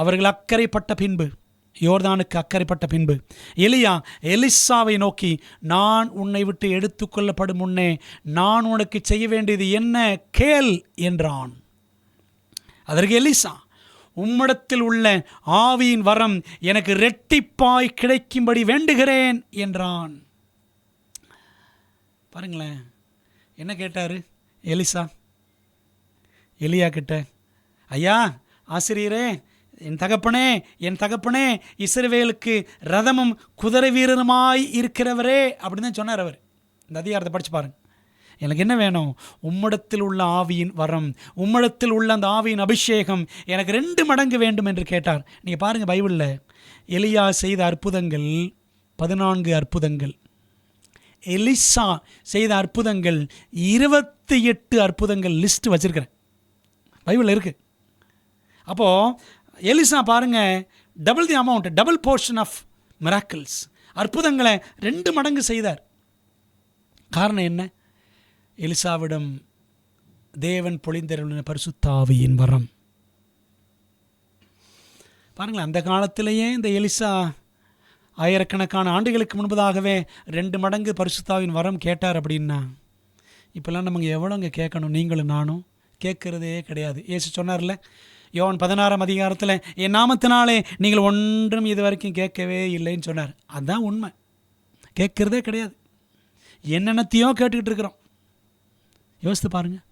Speaker 1: அவர்கள் அக்கறைப்பட்ட பின்பு, யோர்தானுக்கு அக்கறைப்பட்ட பின்பு எலியா எலிசாவை நோக்கி, நான் உன்னை விட்டு எடுத்துக்கொள்ளப்படும் முன்னே நான் உனக்கு செய்ய வேண்டியது என்ன கேள் என்றான். அதற்கு எலிசா, உம்மிடத்தில் உள்ள ஆவியின் வரம் எனக்கு இரட்டிப்பாய் கிடைக்கும்படி வேண்டுகிறேன் என்றான். பாருங்களேன், என்ன கேட்டார் எலிசா எலியா கிட்ட? ஐயா ஆசிரியரே, என் தகப்பனே இஸ்ரவேலுக்கு ரதமும் குதிரை வீரனுமாய் இருக்கிறவரே அப்படின்னு தான் சொன்னார் அவர். இந்த அதிகாரத்தை படித்து பாருங்க. எனக்கு என்ன வேணும்? உம்மிடத்தில் உள்ள ஆவியின் வரம், உம்மிடத்தில் உள்ள அந்த ஆவியின் அபிஷேகம் எனக்கு 2 மடங்கு வேண்டும் என்று கேட்டார். நீங்கள் பாருங்கள், பைபிளில் எலியா செய்த அற்புதங்கள் 14 அற்புதங்கள், எலிசா செய்த அற்புதங்கள் 28 அற்புதங்கள் லிஸ்ட் வச்சிருக்கிறேன், பைபிளில் இருக்குது. அப்போது எலிசா பாருங்கள், double the amount, double portion of miracles, அற்புதங்களை 2 மடங்கு செய்தார். காரணம் என்ன? எலிசாவிடம் தேவன் பொழிந்தருளின பரிசுத்த ஆவியின் வரம். பாருங்களேன், அந்த காலத்திலேயே இந்த எலிசா ஆயிரக்கணக்கான ஆண்டுகளுக்கு முன்பதாகவே 2 மடங்கு பரிசுத்தாவின் வரம் கேட்டார் அப்படின்னா, இப்போல்லாம் நமக்கு எவ்வளோங்க கேட்கணும்? நீங்களும் நானும் கேட்குறதே கிடையாது. இயேசு சொன்னார்ல யோவான் 16ஆம் அதிகாரத்தில், என் நாமத்தினாலே நீங்கள் ஒன்றும் இது வரைக்கும் கேட்கவே இல்லைன்னு சொன்னார். அதுதான் உண்மை. கேட்குறதே கிடையாது. என்னென்னத்தையோ கேட்டுக்கிட்டு இருக்கிறோம். யோசித்து பாருங்கள்.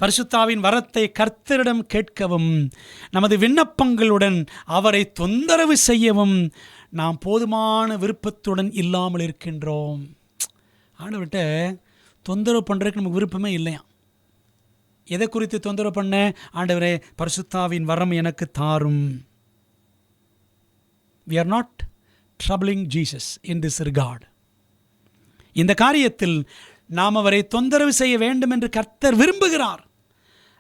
Speaker 1: பரிசுத்தாவின் வரத்தை கர்த்தரிடம் கேட்கவும் நமது விண்ணப்பங்களுடன் அவரை தொந்தரவு செய்யவும் நாம் போதுமான விருப்பத்துடன் இல்லாமல் இருக்கின்றோம். ஆண்டவர்கிட்ட தொந்தரவு பண்ணுறதுக்கு நமக்கு விருப்பமே இல்லையா? எதை குறித்து தொந்தரவு பண்ண? ஆண்டவரே, பரிசுத்தாவின் வரம் எனக்கு தாரும். We are not troubling Jesus in this regard. இந்த காரியத்தில் நாம் அவரை தொந்தரவு செய்ய வேண்டும் என்று கர்த்தர் விரும்புகிறார்.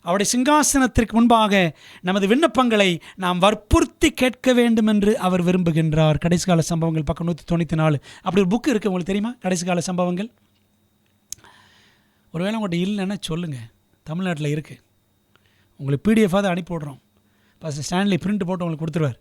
Speaker 1: அவருடைய சிங்காசனத்திற்கு முன்பாக நமது விண்ணப்பங்களை நாம் வற்புறுத்தி கேட்க வேண்டும் என்று அவர் விரும்புகின்றார். கடைசிகால சம்பவங்கள் பக்கம் 194. அப்படி ஒரு புக்கு இருக்குது, உங்களுக்கு தெரியுமா? கடைசிகால சம்பவங்கள். ஒருவேளை உங்கள்கிட்ட இல்லைன்னா சொல்லுங்கள், தமிழ்நாட்டில் இருக்குது. உங்களுக்கு பிடிஎஃபாக தான் அனுப்பி விட்றோம். ஃபஸ்ட்டு ஸ்டான்லி பிரிண்ட் போட்டு உங்களுக்கு கொடுத்துருவார்.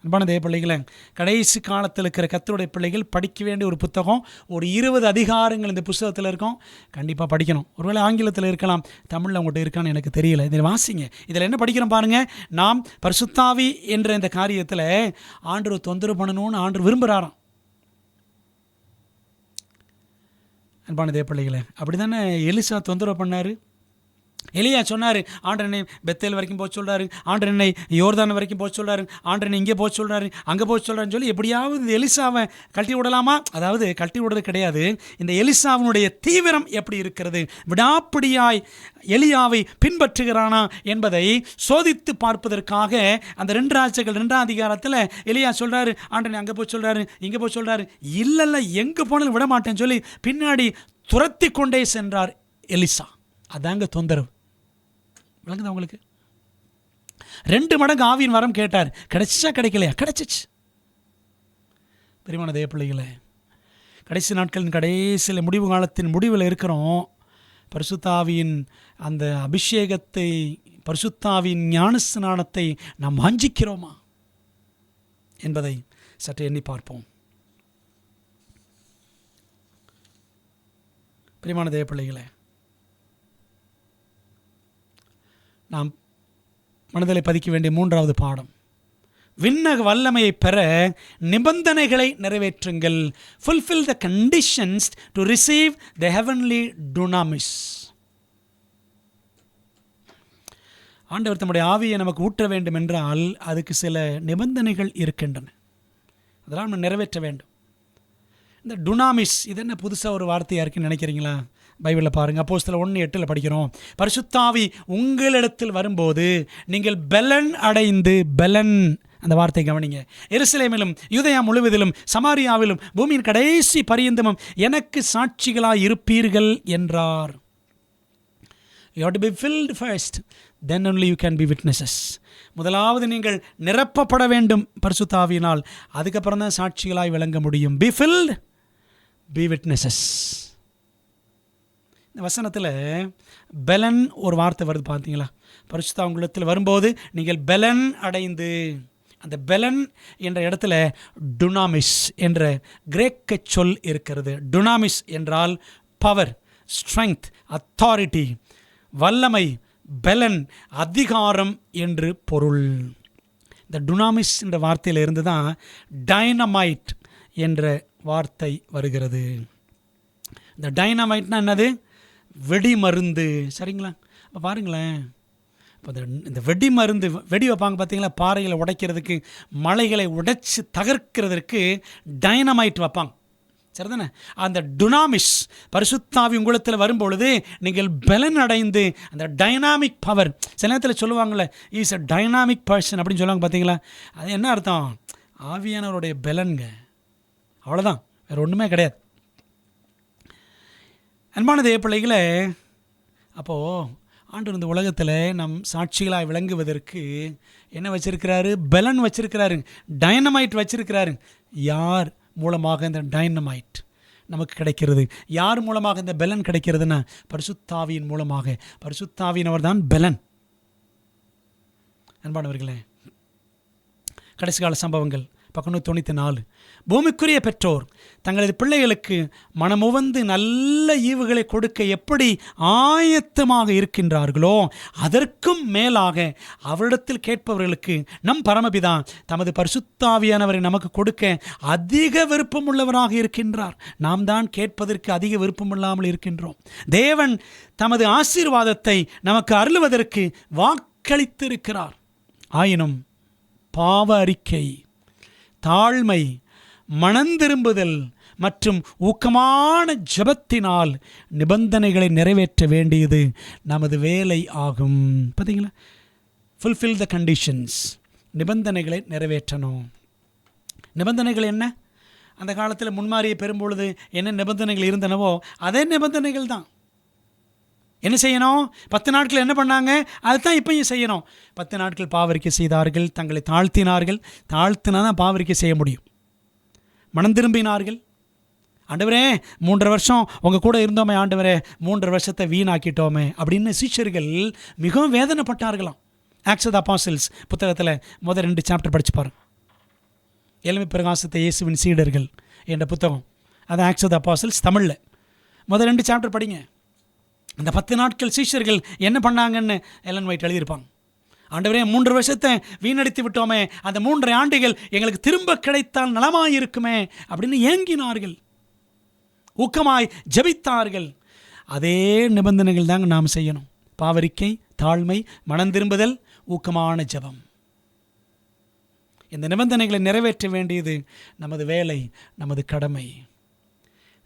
Speaker 1: அன்பான தேவ பிள்ளைகளை, கடைசி காலத்தில் இருக்கிற கர்த்தருடைய பிள்ளைகள் படிக்க வேண்டிய ஒரு புத்தகம், ஒரு 20 அதிகாரங்கள் இந்த புத்தகத்தில் இருக்கும். கண்டிப்பாக படிக்கணும். ஒருவேளை ஆங்கிலத்தில் இருக்கலாம், தமிழில் உங்கள்கிட்ட இருக்கான்னு எனக்கு தெரியல. இதில் வாசிங்க. இதில் என்ன படிக்கிறோம் பாருங்கள். நாம் பரிசுத்தாவி என்ற இந்த காரியத்தில் ஆண்டவர் தொந்தரவு பண்ணணும்னு ஆண்டவர் விரும்புகிறாராம். அன்பான தேவ பிள்ளைகளை, அப்படி தானே எலிசா தொந்தரவு பண்ணார். எலியா சொன்னார், ஆண்டவர் என்னை பெத்தேல் வரைக்கும் போக சொல்கிறாரு, ஆண்டவர் என்னை யோர்தான் வரைக்கும் போக சொல்கிறாரு, ஆண்டவர் என்னை இங்கே போக சொல்கிறாரு, அங்கே போக சொல்கிறாருன்னு சொல்லி எப்படியாவது இந்த எலிசாவை கழட்டி விடலாமா? அதாவது கழட்டி விடுறது கிடையாது. இந்த எலிசாவினுடைய தீவிரம் எப்படி இருக்கிறது, விடாப்பிடியாய் எலியாவை பின்பற்றுகிறானா என்பதை சோதித்து பார்ப்பதற்காக அந்த 2 ராஜ்யங்கள் 2ஆம் அதிகாரத்தில் எலியா சொல்கிறாரு, ஆண்டவர் அங்கே போக சொல்கிறாரு, இங்கே போக சொல்கிறாரு. இல்லை எங்கே போனாலும் விட மாட்டேன்னு சொல்லி பின்னாடி துரத்தி கொண்டே சென்றார் எலிசா. அதாங்க தொந்தரவு. விளங்குதா உங்களுக்கு? 2 மடங்கு ஆவியின் வரம் கேட்டார். கிடைச்சா கிடைக்கலையா? கிடைச்சிச்சு. பிரியமான தேவ பிள்ளைகளே, கடைசி நாட்களின் கடைசியில் முடிவு காலத்தின் முடிவில் இருக்கிறோம். பரிசுத்த ஆவியின் அந்த அபிஷேகத்தை, பரிசுத்த ஆவியின் ஞானஸ்நானத்தை நாம் வாஞ்சிக்கிறோமா என்பதை சற்று எண்ணி பார்ப்போம். பிரியமான தேவ பிள்ளைகளே, நாம் மனதிலே பதிக்க வேண்டிய 3வது பாடம், விண்ணக வல்லமையை பெற நிபந்தனைகளை நிறைவேற்றுங்கள். fulfill the conditions to receive the heavenly dunamis. ஆண்டவர் தம்முடைய ஆவியை நமக்கு ஊற்ற வேண்டும் என்றால் அதுக்கு சில நிபந்தனைகள் இருக்கின்றன. அதெல்லாம் நம்ம நிறைவேற்ற வேண்டும். இந்த டுனாமிஸ், இது என்ன புதுசாக ஒரு வார்த்தையாக இருக்குன்னு நினைக்கிறீங்களா? பைபிளில் பாருங்கள். அப்போஸ்தலர் 1:8 படிக்கிறோம், பரிசுத்த ஆவி உங்களிடத்தில் வரும்போது நீங்கள் பெலன் அடைந்து, பெலன் அந்த வார்த்தை கவனிங்க, எருசலேமிலும் யூதேயா முழுவதிலும் சமாரியாவிலும் பூமியின் கடைசி பரியந்தமும் எனக்கு சாட்சிகளாய் இருப்பீர்கள் என்றார். You have to be filled first, then only you can be witnesses. முதலாவது நீங்கள் நிரப்பப்பட வேண்டும் பரிசுத்த ஆவியினால், அதுக்கப்புறம் தான் சாட்சிகளாய் விளங்க முடியும். Be filled, be witnesses. இந்த வசனத்தில் பெலன் ஒரு வார்த்தை வருது பார்த்தீங்களா? பரிசுத்த உங்களிடத்தில் வரும்போது நீங்கள் பெலன் அடைந்து, அந்த பெலன் என்ற இடத்துல டுனாமிஸ் என்ற கிரேக்க சொல் இருக்கிறது. டுனாமிஸ் என்றால் பவர், ஸ்ட்ரெங்க், அத்தாரிட்டி, வல்லமை, பெலன், அதிகாரம் என்று பொருள். இந்த டுனாமிஸ் என்ற வார்த்தையில் இருந்து தான் டைனமைட் என்ற வார்த்தை வருகிறது. இந்த டைனமைட்னா என்னது? வெடி மருந்து. சரிங்களா? இப்போ பாருங்களேன், இப்போ இந்த வெடி மருந்து, வெடி வைப்பாங்க பார்த்தீங்களா, பாறைகளை உடைக்கிறதுக்கு, மலைகளை உடைச்சி தகர்க்கிறதுக்கு டைனமைட் வைப்பாங்க. சரிதானே? அந்த டுனாமிஸ் பரிசுத்த ஆவி உங்களிடத்தில் வரும்பொழுது நீங்கள் பலன் அடைந்து, அந்த டைனாமிக் பவர், சில நேரத்தில் சொல்லுவாங்களே இஸ் அ டைனாமிக் பர்சன் அப்படின்னு சொல்லுவாங்க பார்த்தீங்களா? அது என்ன அர்த்தம்? ஆவியானவருடைய பலன்க, அவ்வளோதான், வேறு ஒன்றுமே கிடையாது. அன்பான தேவ பிள்ளைகளே, அப்போது ஆண்டவர் இந்த உலகத்தில் நம் சாட்சிகளாக விளங்குவதற்கு என்ன வச்சிருக்கிறாரு? பலன் வச்சிருக்கிறாரு, டைனமைட் வச்சிருக்கிறாரு. யார் மூலமாக? இந்த டைனமைட் நமக்கு கிடைக்கிறது. யார் மூலமாக இந்த பலன் கிடைக்கிறதுன்னா பரிசுத்தாவியின் மூலமாக. பரிசுத்தாவியினவர் தான் பலன். அன்பானவர்களே, கடைசி கால சம்பவங்கள் பக்கம் 194. பூமிக்குரிய பெற்றோர் தங்களது பிள்ளைகளுக்கு மனமுவந்து நல்ல ஈவுகளை கொடுக்க எப்படி ஆயத்தமாக இருக்கின்றார்களோ அதற்கும் மேலாக அவரிடத்தில் கேட்பவர்களுக்கு நம் பரமபிதா தமது பரிசுத்தாவியானவரை நமக்கு கொடுக்க அதிக விருப்பம் உள்ளவராக இருக்கின்றார். நாம் தான் கேட்பதற்கு அதிக விருப்பமில்லாமல் இருக்கின்றோம். தேவன் தமது ஆசீர்வாதத்தை நமக்கு அருளுவதற்கு வாக்களித்திருக்கிறார். ஆயினும் பாவ அறிக்கை, தாழ்மை, மனந்திரும்புதல் மற்றும் ஊக்கமான ஜெபத்தினால் நிபந்தனைகளை நிறைவேற்ற வேண்டியது நமது வேலை ஆகும். பார்த்தீங்களா? ஃபுல்ஃபில் த கண்டிஷன்ஸ். நிபந்தனைகளை நிறைவேற்றணும். நிபந்தனைகள் என்ன? அந்த காலத்தில் முன்மாரியை பெறும்பொழுது என்ன நிபந்தனைகள் இருந்தனவோ அதே நிபந்தனைகள் தான். என்ன செய்யணும்? 10 நாட்கள் என்ன பண்ணாங்க? அதுதான் இப்பயும் செய்யணும். 10 நாட்கள் பாவரிக்கை செய்தார்கள், தங்களை தாழ்த்தினார்கள். தாழ்த்தினா தான் பாவரிக்கை செய்ய முடியும். மனம் திரும்பினார்கள். ஆண்டவரே 3 வருஷம் உங்கள் கூட இருந்தோமே, ஆண்டவரே 3 வருஷத்தை வீணாக்கிட்டோமே அப்படின்னு சீஷர்கள் மிகவும் வேதனைப்பட்டார்களாம். ஆக்ட்ஸ் ஆஃப் தி அப்போஸ்டல்ஸ் புத்தகத்தில் முதல் 2 சாப்டர் படித்து பாருங்கள். எளிமை பிரகாசத்தை இயேசுவின் சீடர்கள் என்ற புத்தகம், அது ஆக்ட்ஸ் ஆஃப் தி அப்போஸ்டல்ஸ் தமிழில் முதல் 2 சாப்டர் படிங்க. அந்த 10 நாட்கள் சீஷர்கள் என்ன பண்ணாங்கன்னு எலன் ஒயிட் எழுதியிருப்பாங்க. ஆண்டவரே 3 வருஷத்தை வீணடித்து விட்டோமே, அந்த 3 ஆண்டுகள் எங்களுக்கு திரும்ப கிடைத்தால் நலமாயிருக்குமே அப்படின்னு ஏங்கினார்கள், ஊக்கமாய் ஜெபித்தார்கள். அதே நிபந்தனைகள் தாங்க நாம் செய்யணும். பாவரிக்கை, தாழ்மை, மனம் திரும்புதல், ஊக்கமான ஜெபம். இந்த நிபந்தனைகளை நிறைவேற்ற வேண்டியது நமது வேலை, நமது கடமை.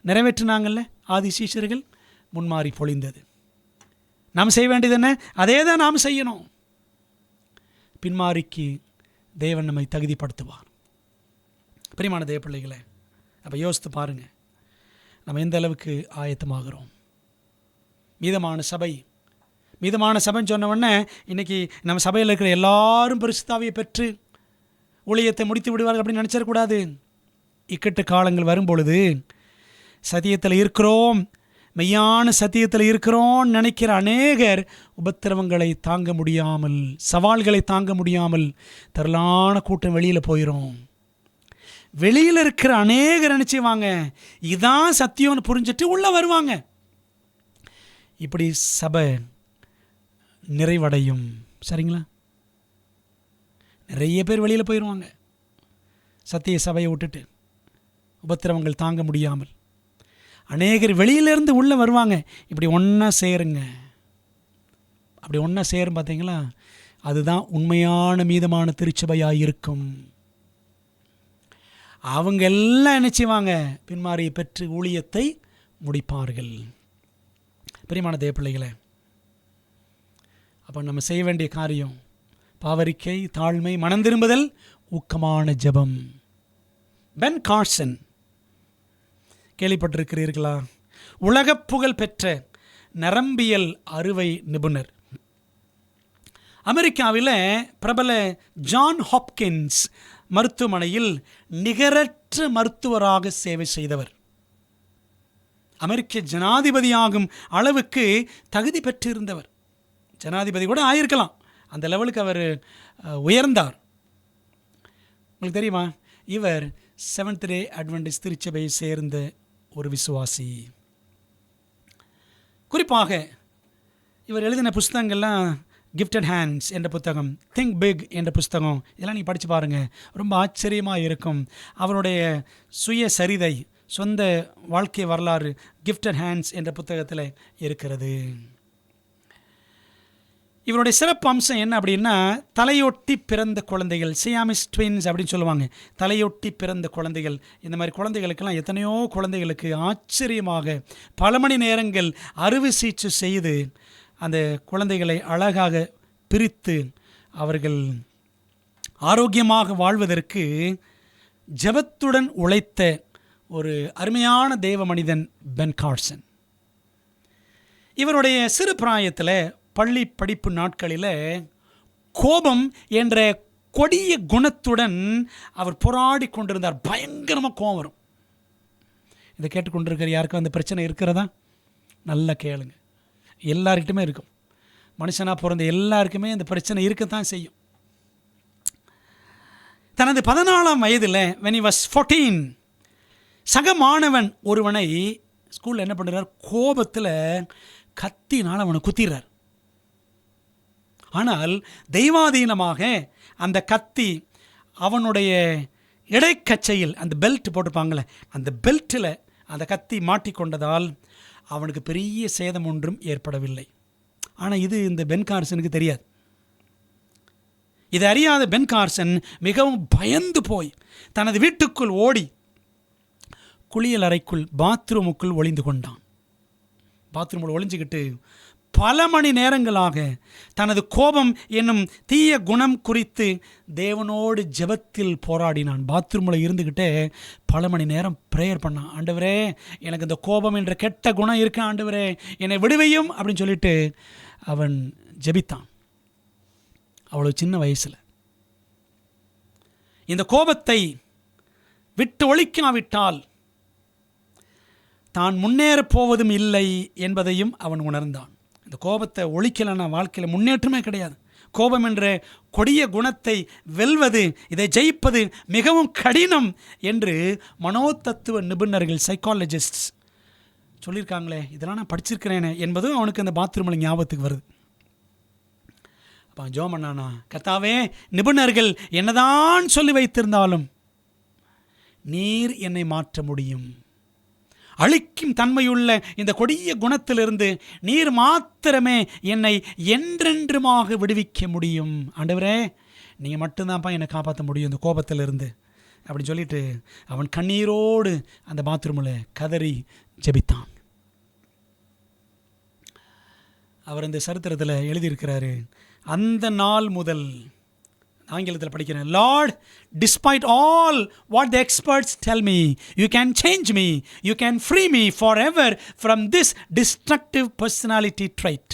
Speaker 1: நிறைவேற்றினாங்கல்ல ஆதி சீஷர்கள், முன்மாறி பொழிந்தது. நாம் செய்ய வேண்டியது என்ன? அதே தான் நாம் செய்யணும். பின்மாரிக்கு தேவன் நம்மை தகுதிப்படுத்துவார். பிரியமான தேவ பிள்ளைகளே, அப்போ யோசித்து பாருங்கள், நம்ம எந்த அளவுக்கு ஆயத்தமாகிறோம். மீதமான சபைன்னு சொன்ன உடனே இன்றைக்கி நம்ம சபையில் இருக்கிற எல்லாரும் பரிசுத்தாவியை பெற்று ஊழியத்தை முடித்து விடுவார்கள் அப்படின்னு நினச்சிடக்கூடாது. இக்கட்டு காலங்கள் வரும்பொழுது சத்தியத்தில் இருக்கிறோம், மெய்யான சத்தியத்தில் இருக்கிறோன்னு நினைக்கிற அநேகர் உபத்திரவங்களை தாங்க முடியாமல், சவால்களை தாங்க முடியாமல் திரளான கூட்டம் வெளியில் போயிடும். வெளியில் இருக்கிற அநேகர் நினச்சிவாங்க இதான் சத்தியம்னு புரிஞ்சுட்டு உள்ளே வருவாங்க. இப்படி சபை நிறைவடையும். சரிங்களா? நிறைய பேர் வெளியில் போயிடுவாங்க சத்திய சபையை விட்டுட்டு, உபத்திரவங்கள் தாங்க முடியாமல். அநேகர் வெளியிலேருந்து உள்ளே வருவாங்க. இப்படி ஒன்றா சேருங்க. அப்படி ஒன்றா சேரும் பார்த்தீங்களா, அதுதான் உண்மையான மீதமான திருச்சபையாக இருக்கும். அவங்க எல்லாம் என்ன செய்வாங்க? பின்மாரியை பெற்று ஊழியத்தை முடிப்பார்கள். பிரியமான தேவ பிள்ளைகளே, அப்போ நம்ம செய்ய வேண்டிய காரியம் பாவரிக்கை, தாழ்மை, மனம் திரும்புதல், ஊக்கமான ஜெபம். பென் கார்சன் கேள்விப்பட்டிருக்கிறீர்களா? உலக புகழ் பெற்ற நரம்பியல் அறுவை நிபுணர். அமெரிக்காவில் பிரபல ஜான் ஹாப்கின்ஸ் மருத்துவமனையில் நிகரற்ற மருத்துவராக சேவை செய்தவர். அமெரிக்க ஜனாதிபதியாகும் அளவுக்கு தகுதி பெற்றிருந்தவர். ஜனாதிபதி கூட ஆயிருக்கலாம், அந்த லெவலுக்கு அவர் உயர்ந்தார். உங்களுக்கு தெரியுமா, இவர் செவன்த் டே அட்வென்டிஸ்ட் திருச்சபையை சேர்ந்த ஒரு விசுவாசி. குறிப்பாக இவர் எழுதின புஸ்தகங்கள்லாம் கிஃப்டட் ஹேண்ட்ஸ் என்ற புத்தகம், திங்க் பிக் என்ற புஸ்தகம், இதெல்லாம் நீங்கள் படித்து பாருங்கள், ரொம்ப ஆச்சரியமாக இருக்கும். அவருடைய சுயசரிதை, சொந்த வாழ்க்கை வரலாறு கிஃப்டட் ஹேண்ட்ஸ் என்ற புத்தகத்தில் இருக்கிறது. இவருடைய சிறப்பு அம்சம் என்ன அப்படின்னா, தலையொட்டி பிறந்த குழந்தைகள், சியாமிஸ் ட்வின்ஸ் அப்படின்னு சொல்லுவாங்க. தலையொட்டி பிறந்த குழந்தைகள். இந்த மாதிரி குழந்தைகளுக்கெல்லாம் எத்தனையோ குழந்தைகளுக்கு ஆச்சரியமாக பல மணி நேரங்கள் அறுவை சிகிச்சை செய்து அந்த குழந்தைகளை அழகாக பிரித்து அவர்கள் ஆரோக்கியமாக வாழ்வதற்கு ஜெபத்துடன் உழைத்த ஒரு அருமையான தேவ மனிதன் பென் கார்சன். இவருடைய சிறு பிராயத்தில் பள்ளி படிப்பு நாட்களில் கோபம் என்ற கொடிய குணத்துடன் அவர் போராடி கொண்டிருந்தார். பயங்கரமாக கோபம் வரும். இதை கேட்டுக்கொண்டிருக்கிற யாருக்கும் அந்த பிரச்சனை இருக்கிறதா? நல்லா கேளுங்க. எல்லாருக்கிட்டுமே இருக்கும். மனுஷனாக பிறந்த எல்லாருக்குமே அந்த பிரச்சனை இருக்கத்தான் செய்யும். தனது 14ஆம் வயதில் when he was 14, சக மாணவன் ஒருவனை ஸ்கூலில் என்ன பண்ணுறார், கோபத்தில் கத்தினால் அவனை குத்திடுறார். ஆனால் தெய்வாதீனமாக அந்த கத்தி அவனுடைய இடைக்கச்சையில், அந்த பெல்ட் போட்டுப்பாங்களே, அந்த பெல்ட்டில் அந்த கத்தி மாட்டிக்கொண்டதால் அவனுக்கு பெரிய சேதம் ஒன்றும் ஏற்படவில்லை. ஆனால் இது இந்த பென் கார்சனுக்கு தெரியாது. இதை அறியாத பென் கார்சன் மிகவும் பயந்து போய் தனது வீட்டுக்குள் ஓடி குளியல் அறைக்குள் பாத்ரூமுக்குள் ஒளிந்து கொண்டான். பாத்ரூமில் ஒளிஞ்சுக்கிட்டு பல மணி நேரங்களாக தனது கோபம் என்னும் தீய குணம் குறித்து தேவனோடு ஜெபத்தில் போராடினான். பாத்ரூமில் இருந்துக்கிட்டே பல மணி நேரம் ப்ரேயர் பண்ணான். ஆண்டவரே, எனக்கு இந்த கோபம் என்ற கெட்ட குணம் இருக்கு, ஆண்டவரே என்னை விடுவையும் அப்படின்னு சொல்லிட்டு அவன் ஜெபித்தான். அவ்வளோ சின்ன வயசில் இந்த கோபத்தை விட்டு ஒழிக்காவிட்டால் தான் முன்னேறப் போவதும் இல்லை என்பதையும் அவன் உணர்ந்தான். இந்த கோபத்தை ஒழிக்கலைன்னா வாழ்க்கையில் முன்னேற்றமே கிடையாது. கோபம் என்ற கொடிய குணத்தை வெல்வது, இதை ஜெயிப்பது மிகவும் கடினம் என்று மனோதத்துவ நிபுணர்கள், சைக்காலஜிஸ்ட்ஸ் சொல்லியிருக்காங்களே. இதெல்லாம் நான் படிச்சிருக்கிறேனே என்பதும் அவனுக்கு அந்த பாத்ரூமில் ஞாபகத்துக்கு வருது. அப்போ ஜோம் பண்ணானா, கர்த்தாவே, நிபுணர்கள் என்னதான் சொல்லி வைத்திருந்தாலும் நீர் என்னை மாற்ற முடியும். அழிக்கும் தன்மையுள்ள இந்த கொடிய குணத்திலிருந்து நீர் மாத்திரமே என்னை என்றென்றுமாக விடுவிக்க முடியும். ஆண்டவரே, நீங்கள் மட்டும்தான்ப்பா என்னை காப்பாற்ற முடியும் இந்த கோபத்திலிருந்து அப்படின்னு சொல்லிட்டு அவன் கண்ணீரோடு அந்த பாத்ரூமில் கதறி ஜெபித்தான். அவர் இந்த சரித்திரத்தில் எழுதியிருக்கிறாரு, அந்த நாள் முதல், ஆங்கிலத்தில் படிக்கிறேன், Lord, despite all what the experts tell me, you can change me, you can free me forever from this destructive personality trait.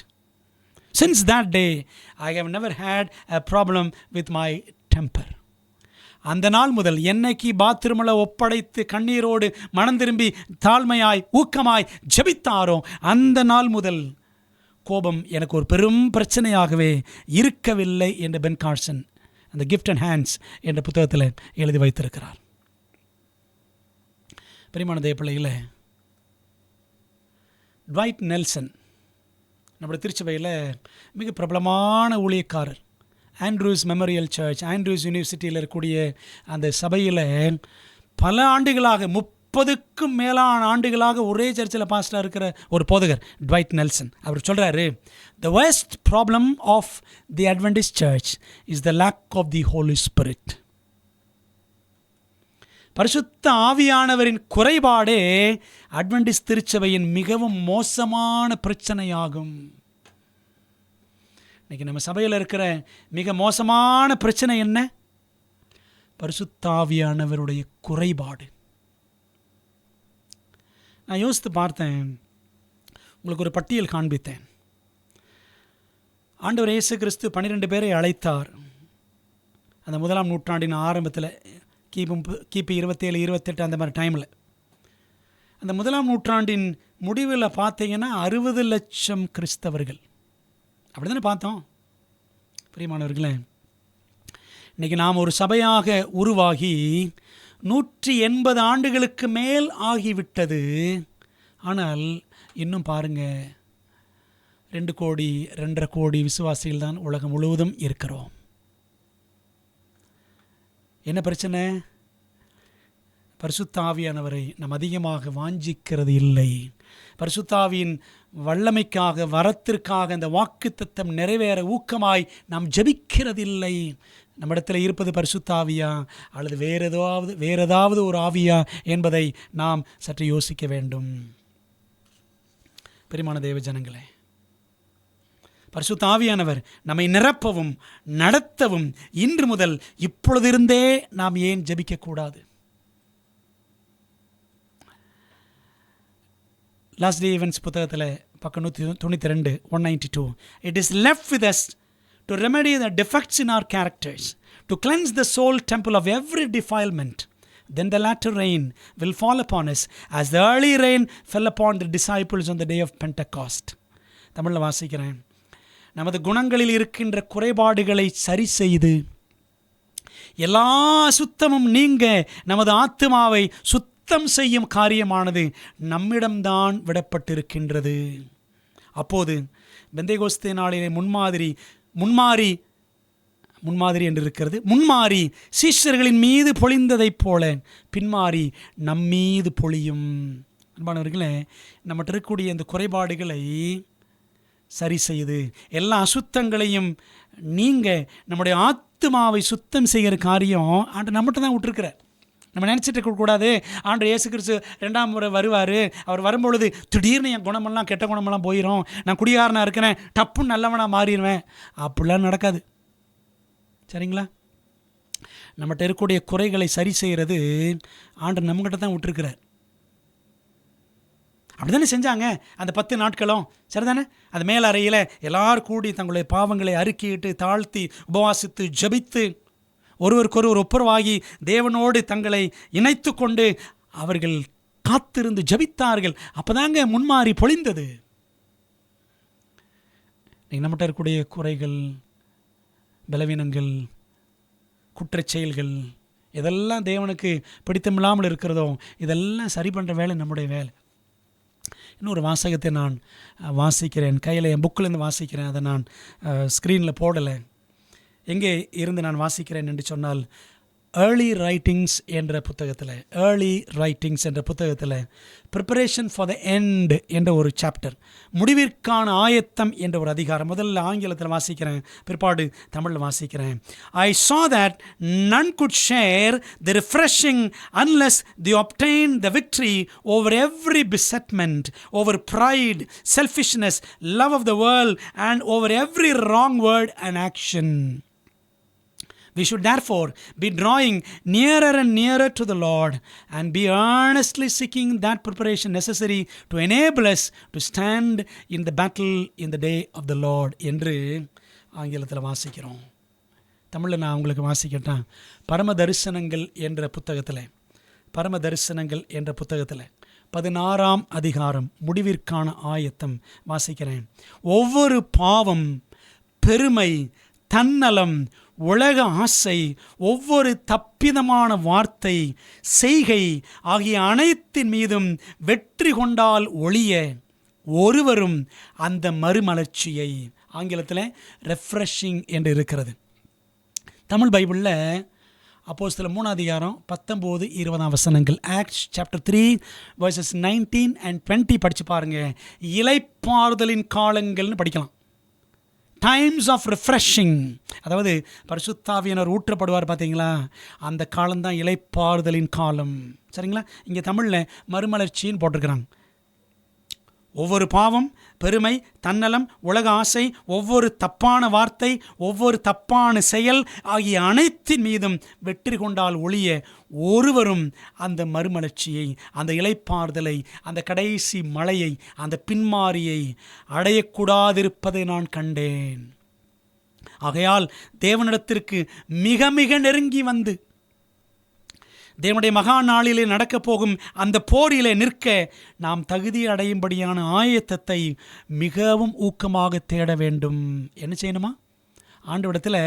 Speaker 1: Since that day, I have never had a problem with my temper. அந்த நாள் முதல் என்னைக்கு பாத்ரூமில் ஒப்படைத்து கண்ணீரோடு மனம் திரும்பி தாழ்மையாய் ஊக்கமாய் ஜெபித்தாரோ அந்த நாள் முதல் கோபம் எனக்கு ஒரு பெரும் பிரச்சனையாகவே இருக்கவில்லை என்று பென் கார்சன் அந்த கிஃப்ட் அண்ட் ஹேண்ட்ஸ் என்ற புத்தகத்தில் எழுதி வைத்திருக்கிறார். பிரியமான தேவ பிள்ளைகளே, ட்வைட் நெல்சன் நம்முடைய திருச்சபையில் மிக பிரபலமான ஊழியக்காரர். ஆண்ட்ரூஸ் மெமோரியல் சர்ச், ஆண்ட்ரூஸ் யூனிவர்சிட்டியில் இருக்கக்கூடிய அந்த சபையில் பல ஆண்டுகளாக, 30க்கும் மேலான ஆண்டுகளாக ஒரே சர்ச்சில் பாஸ்டராக இருக்கிற ஒரு போதகர் ட்வைட் நெல்சன். அவர் சொல்கிறாரு, the worst problem of the Adventist church is the lack of the Holy Spirit. பரிசுத்த ஆவியானவரின் குறைபாடே அட்வென்டிஸ்ட் திருச்சபையின் மிகவும் மோசமான பிரச்சனையாகும். இன்னைக்கு நம்ம சபையில் இருக்கிற மிக மோசமான பிரச்சனை என்ன? பரிசுத்த ஆவியானவருடைய குறைபாடு. நான் யோசித்து பார்த்தேன், உங்களுக்கு ஒரு பட்டியல் காண்பித்தேன். ஆண்டவர் இயேசு கிறிஸ்து 12 பேரை அழைத்தார். அந்த 1ஆம் நூற்றாண்டின் ஆரம்பத்தில், கிபி 27, 28 அந்த மாதிரி டைமில். அந்த 1ஆம் நூற்றாண்டின் முடிவில் பார்த்தீங்கன்னா 60 லட்சம் கிறிஸ்தவர்கள். அப்படி தானே பார்த்தோம் பிரியமானவர்களே. இன்றைக்கி நாம் ஒரு சபையாக உருவாகி 180 ஆண்டுகளுக்கு மேல் ஆகிவிட்டது. ஆனால் இன்னும் பாருங்கள், 2 கோடி 2.5 கோடி விசுவாசிகள் தான் உலகம் முழுவதும் இருக்கிறோம். என்ன பிரச்சனை? பரிசுத்த ஆவியானவரை நாம் அதிகமாக வாஞ்சிக்கிறது இல்லை. பரிசுத்த ஆவியின் வல்லமைக்காக, வரத்திற்காக, அந்த வாக்குத்தத்தம் நிறைவேற ஊக்கமாய் நாம் ஜெபிக்கிறதில்லை. நம்மிடத்தில் இருப்பது பரிசுத்த ஆவியா அல்லது வேறு ஏதாவது ஒரு ஆவியா என்பதை நாம் சற்று யோசிக்க வேண்டும். பிரியமான தேவ ஜனங்களே, பரிசுத்த ஆவியானவர் நம்மை நிரப்பவும் நடத்தவும் இன்று முதல் இப்பொழுதிருந்தே நாம் ஏன் ஜெபிக்கக்கூடாது? லாஸ்ட் டே ஈவெண்ட்ஸ் புத்தகத்தில் பக்கம் 192, 192, it is left with us to remedy the defects in our characters, to cleanse the soul temple of every defilement, then the latter rain will fall upon us as the early rain fell upon the disciples on the day of Pentecost. தமிழில் வாசிக்கிறேன். நமது குணங்களில் இருக்கின்ற குறைபாடுகளை சரி செய்து எல்லா சுத்தமும் நீங்க நமது ஆத்துமாவை சுத்தம் செய்யும் காரியமானது நம்மிடம்தான் விடப்பட்டிருக்கின்றது. அப்போது பெந்தேகோஸ்தே நாளிலே முன்மாதிரி என்று இருக்கிறது. முன்மாறி சீஷர்களின் மீது பொழிந்ததைப் போல பின்மாறி நம்மீது பொழியும். அன்பானவர்களே, நம்மகிட்ட இருக்கக்கூடிய இந்த குறைபாடுகளை சரி செய்து எல்லா அசுத்தங்களையும் நீங்கள் நம்முடைய ஆத்துமாவை சுத்தம் செய்கிற காரியம் ஆண்டு நம்மகிட்ட தான் விட்டுருக்கிறார். நம்ம நினச்சிட்டு இருக்கக்கூடாது ஆண்டு இயேசு கிறிஸ்து 2ஆம் முறை வருவார், அவர் வரும்பொழுது திடீர்னு என் குணமெல்லாம் கெட்ட குணமெல்லாம் போயிடும், நான் குடிகாரனாக இருக்கிறேன் டப்புன்னு நல்லவனாக மாறிடுவேன். அப்படிலாம் நடக்காது. சரிங்களா? நம்மகிட்ட இருக்கக்கூடிய குறைகளை சரி செய்கிறது ஆண்டு நம்மகிட்ட தான் விட்டுருக்கிறார். அப்படி தானே செஞ்சாங்க அந்த 10 நாட்களும். சரிதானே? அந்த மேல் அறையில் எல்லாரும் கூடி தங்களுடைய பாவங்களை அறிக்கையிட்டு தாழ்த்தி உபவாசித்து ஜபித்து ஒருவருக்கொருவர் ஒப்புரவாகி தேவனோடு தங்களை இணைத்து கொண்டு அவர்கள் காத்திருந்து ஜபித்தார்கள். அப்போதாங்க முன்மாறி பொழிந்தது. நீங்கள் நம்மகிட்ட இருக்கக்கூடிய குறைகள், பலவீனங்கள், குற்றச்செயல்கள் இதெல்லாம் தேவனுக்கு பிடித்தமில்லாமல் இருக்கிறதோ இதெல்லாம் சரி பண்ணுற வேலை நம்முடைய வேலை. இன்னொரு வாசகத்தை நான் வாசிக்கிறேன், கையில் என் புக்கிலேருந்து வாசிக்கிறேன். அதை நான் ஸ்க்ரீனில் போடலை. எங்கே இருந்து நான் வாசிக்கிறேன் என்று சொன்னால் ஏர்லி ரைட்டிங்ஸ் என்ற புத்தகத்தில் ப்ரிப்பரேஷன் ஃபார் த எண்ட் என்ற ஒரு சாப்டர், முடிவிற்கான ஆயத்தம் என்ற ஒரு அதிகாரம். முதல்ல ஆங்கிலத்தில் வாசிக்கிறேன், பிற்பாடு தமிழில் வாசிக்கிறேன். I saw that none could share the refreshing unless they obtained the victory over every besetment, over pride, selfishness, love of the world, and over every wrong word and action. We should therefore be drawing nearer and nearer to the Lord and be earnestly seeking that preparation necessary to enable us to stand in the battle in the day of the Lord என்று ஆங்கிலத்தில் வாசிக்கிறோம். தமிழில் நான் உங்களுக்கு வாசிக்கிட்டேன். பரம தரிசனங்கள் என்ற புத்தகத்தில் 16ஆம் அதிகாரம் முடிவிற்கான ஆயத்தம் வாசிக்கிறேன். ஒவ்வொரு பாவம், பெருமை, தன்னலம், உலக ஆசை, ஒவ்வொரு தப்பிதமான வார்த்தை, செய்கை ஆகிய அனைத்தின் மீதும் வெற்றி கொண்டால் ஒழிய ஒருவரும் அந்த மறுமலர்ச்சியை, ஆங்கிலத்தில் ரெஃப்ரெஷிங் என்று இருக்கிறது. தமிழ் பைபிளில் அப்போஸ்தலர் 3ஆம் அதிகாரம் 19-20 வசனங்கள், ஆக்ட்ஸ் சாப்டர் 3 verses 19 and 20 படித்து பாருங்கள். இளைப்பாறுதலின் காலங்கள்னு படிக்கலாம். டைம்ஸ் ஆஃப் ரிஃப்ரெஷிங், அதாவது பரிசுத்தாவியனர் ஊற்றப்படுவார் பார்த்தீங்களா, அந்த காலம்தான் இளைப்பாறுதலின் காலம். சரிங்களா? இங்கே தமிழில் மறுமலர்ச்சின்னு போட்டிருக்கிறாங்க. ஒவ்வொரு பாவம், பெருமை, தன்னலம், உலக ஆசை, ஒவ்வொரு தப்பான வார்த்தை, ஒவ்வொரு தப்பான செயல் ஆகிய அனைத்தின் மீதும் வெற்றி கொண்டால் ஒழிய ஒருவரும் அந்த மறுமலர்ச்சியை, அந்த இளைப்பாறுதலை, அந்த கடைசி மழையை, அந்த பின்மாரியை அடையக்கூடாதிருப்பதை நான் கண்டேன். ஆகையால் தேவனிடத்திற்கு மிக மிக நெருங்கி வந்து தேவனுடைய மகா நாளிலே நடக்கப் போகும் அந்த போரிலே நிற்க நாம் தகுதி அடையும்படியான ஆயத்தத்தை மிகவும் ஊக்கமாக தேட வேண்டும். என்ன செய்யணுமா? ஆண்டவரிடத்தில்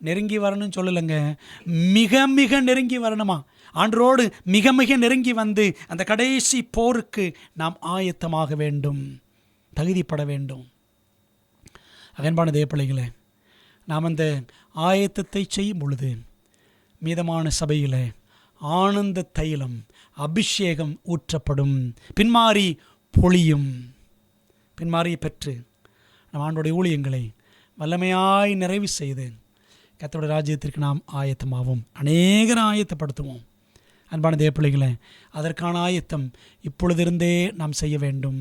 Speaker 1: நெருங்கி வரணும்னு சொல்லலைங்க, மிக மிக நெருங்கி வரணுமா? ஆண்டவரோடு மிக மிக நெருங்கி வந்து அந்த கடைசி போருக்கு நாம் ஆயத்தமாக வேண்டும், தகுதிப்பட வேண்டும். அன்பான தேவப்பிள்ளைகளே, நாம் அந்த ஆயத்தத்தை செய்யும் பொழுது மீதமான சபையில் ஆனந்த தைலம், அபிஷேகம் ஊற்றப்படும், பின்மாறி பொழியும். பின்மாரியை பெற்று நம் ஆண்டோடைய ஊழியங்களை வல்லமையாய் நிறைவு செய்து கர்த்தருடைய ராஜ்யத்திற்கு நாம் ஆயத்தமாவோம், அநேகரை ஆயத்தப்படுத்துவோம். அன்பான தேவப்பிள்ளைகளை, அதற்கான ஆயத்தம் இப்பொழுதிருந்தே நாம் செய்ய வேண்டும்.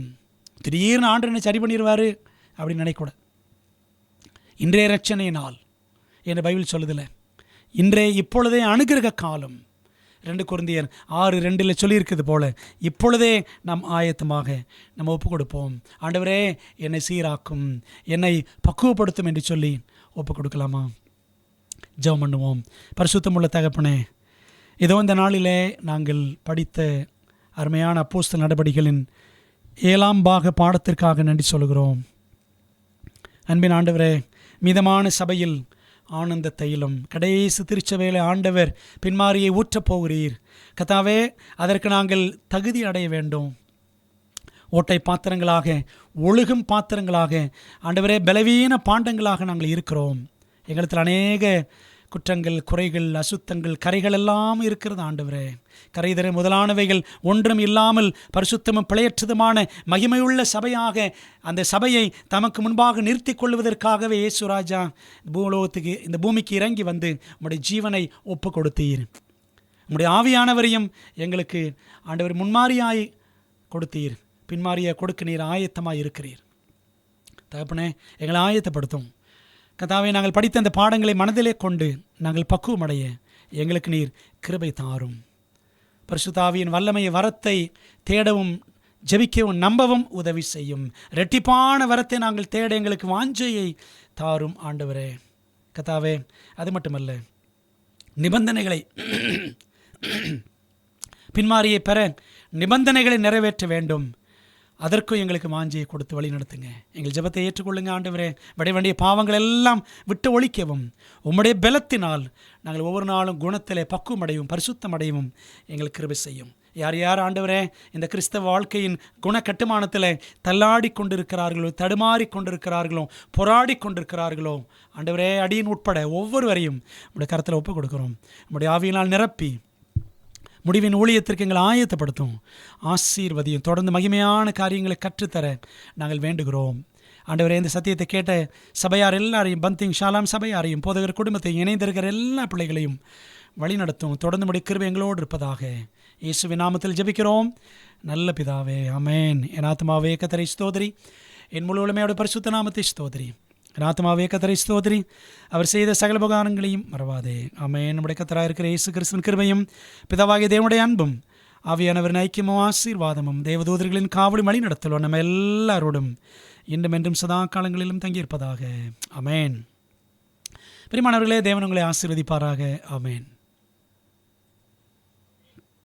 Speaker 1: திடீர்னு ஆண்டு என்னை சரி பண்ணிடுவார் அப்படின்னு நினைக்கூடாது. இன்றைய ரட்சணை நாள் என்று பைபிள் சொல்லுதில்லை, இப்பொழுதே அனுக்கிரக காலம். 2 கொரிந்தியர் 6:2 சொல்லியிருக்கிறது போல இப்பொழுதே நாம் ஆயத்தமாக நம்ம ஒப்பு கொடுப்போம். ஆண்டவரே, என்னை சீராக்கும், என்னை பக்குவப்படுத்தும் என்று சொல்லி ஒப்பு கொடுக்கலாமா? ஜெபம் பண்ணுவோம். பரிசுத்தமுள்ள தகப்பனே, இதோ இந்த நாளிலே நாங்கள் படித்த அருமையான அப்போஸ்தலர் நடபடிகளின் 7ஆம் பாக பாடத்திற்காக நன்றி சொல்கிறோம். அன்பின் ஆண்டவரே, மீதமான சபையில் ஆனந்த தைலம் கடைசி திருச்சபையிலே ஆண்டவர் பின்மாரியை ஊற்றப் போகிறீர் கர்த்தாவே. அதற்கு நாங்கள் தகுதி அடைய வேண்டும். ஓட்டை பாத்திரங்களாக, ஒழுகும் பாத்திரங்களாக ஆண்டவரே, பலவீன பாண்டங்களாக நாங்கள் இருக்கிறோம். எங்களுக்கு அநேக குற்றங்கள், குறைகள், அசுத்தங்கள், கரைகள் எல்லாம் இருக்கிறது ஆண்டவரே. கரைதர முதலானவைகள் ஒன்றும் இல்லாமல் பரிசுத்தமும் பிழையற்றதுமான மகிமையுள்ள சபையாக அந்த சபையை தமக்கு முன்பாக நிறுத்தி கொள்வதற்காகவே இயேசுராஜா பூலோகத்துக்கு, இந்த பூமிக்கு இறங்கி வந்து உம்முடைய ஜீவனை ஒப்பு கொடுத்தீர். உம்முடைய ஆவியானவரையும் எங்களுக்கு ஆண்டவர் முன்மாரியாய் கொடுத்தீர். பின்மாரியை கொடுக்க நீர் ஆயத்தமாக இருக்கிறீர். தகப்பனே, எங்களை ஆயத்தப்படுத்தும் கர்த்தாவே. நாங்கள் படித்த அந்த பாடங்களை மனதிலே கொண்டு நாங்கள் பக்குவமடைய எங்களுக்கு நீர் கிருபை தாரும். பரிசுத்த ஆவியின் வல்லமையை, வரத்தை தேடவும், ஜெபிக்கவும், நம்பவும் உதவி செய்யும். இரட்டிப்பான வரத்தை நாங்கள் தேட எங்களுக்கு வாஞ்சையை தாரும் ஆண்டவரே கர்த்தாவே. அது மட்டுமல்ல, நிபந்தனைகளை பின்மாரியை பெற நிபந்தனைகளை நிறைவேற்ற வேண்டும். அதற்கும் எங்களுக்கு வாஞ்சியை கொடுத்து வழி நடத்துங்க. எங்கள் ஜெபத்தை ஏற்றுக்கொள்ளுங்க ஆண்டவரே. விட வேண்டிய பாவங்கள் எல்லாம் விட்டு ஒழிக்கவும் உம்முடைய பலத்தினால் நாங்கள் ஒவ்வொரு நாளும் குணத்திலே பக்குவம் அடையும், பரிசுத்தம் அடையவும் எங்களுக்கு கிருபை செய்யும். யார் யார் ஆண்டவரே இந்த கிறிஸ்தவ வாழ்க்கையின் குண கட்டுமானத்தில் தள்ளாடி கொண்டிருக்கிறார்களோ, தடுமாறி கொண்டிருக்கிறார்களோ, போராடி கொண்டிருக்கிறார்களோ ஆண்டவரே, அடியின் உட்பட ஒவ்வொருவரையும் உடைய கரத்தில் ஒப்புக் கொடுக்கிறோம். உடைய ஆவியினால் நிரப்பி முடிவின் ஊழியத்திற்கு எங்களை ஆயத்தப்படுத்தும், ஆசீர்வதியும். தொடர்ந்து மகிமையான காரியங்களை கற்றுத்தர நாங்கள் வேண்டுகிறோம் ஆண்டவரே. இந்த சத்தியத்தை கேட்ட சபையார் எல்லாரையும், பந்திங் ஷாலாம் சபையாரையும், போதகர் குடும்பத்தையும், இணைந்திருக்கிற எல்லா பிள்ளைகளையும் வழிநடத்தும். தொடர்ந்து முடிய கிருபை எங்களோடு இருப்பதாக இயேசுவின் நாமத்தில் ஜெபிக்கிறோம் நல்ல பிதாவே, ஆமென். என் ஆத்மாவே கர்த்தரை ஸ்தோத்திரி, என் முழு உலமையோட பரிசுத்த நாமத்தை ஸ்தோத்திரி. என் ஆத்மாவே கர்த்தரை ஸ்தோத்திரி, அவர் செய்த சகல உபகாரங்களையும் மறவாதே, ஆமென். நம்முடைய கர்த்தராக இருக்கிற இயேசு கிறிஸ்துவின் கிருபையும், பிதாவாகிய தேவனுடைய அன்பும், ஆவியானவரின் ஐக்கியமும் ஆசீர்வாதமும், தேவதூதர்களின் காவலும் வழி நடத்தலும் நம்ம எல்லாரோடும் இன்றும் என்றும் சதா காலங்களிலும் தங்கியிருப்பதாக, ஆமென். பிரியமானவர்களே, தேவன் உங்களை ஆசீர்வதிப்பாராக, ஆமென்.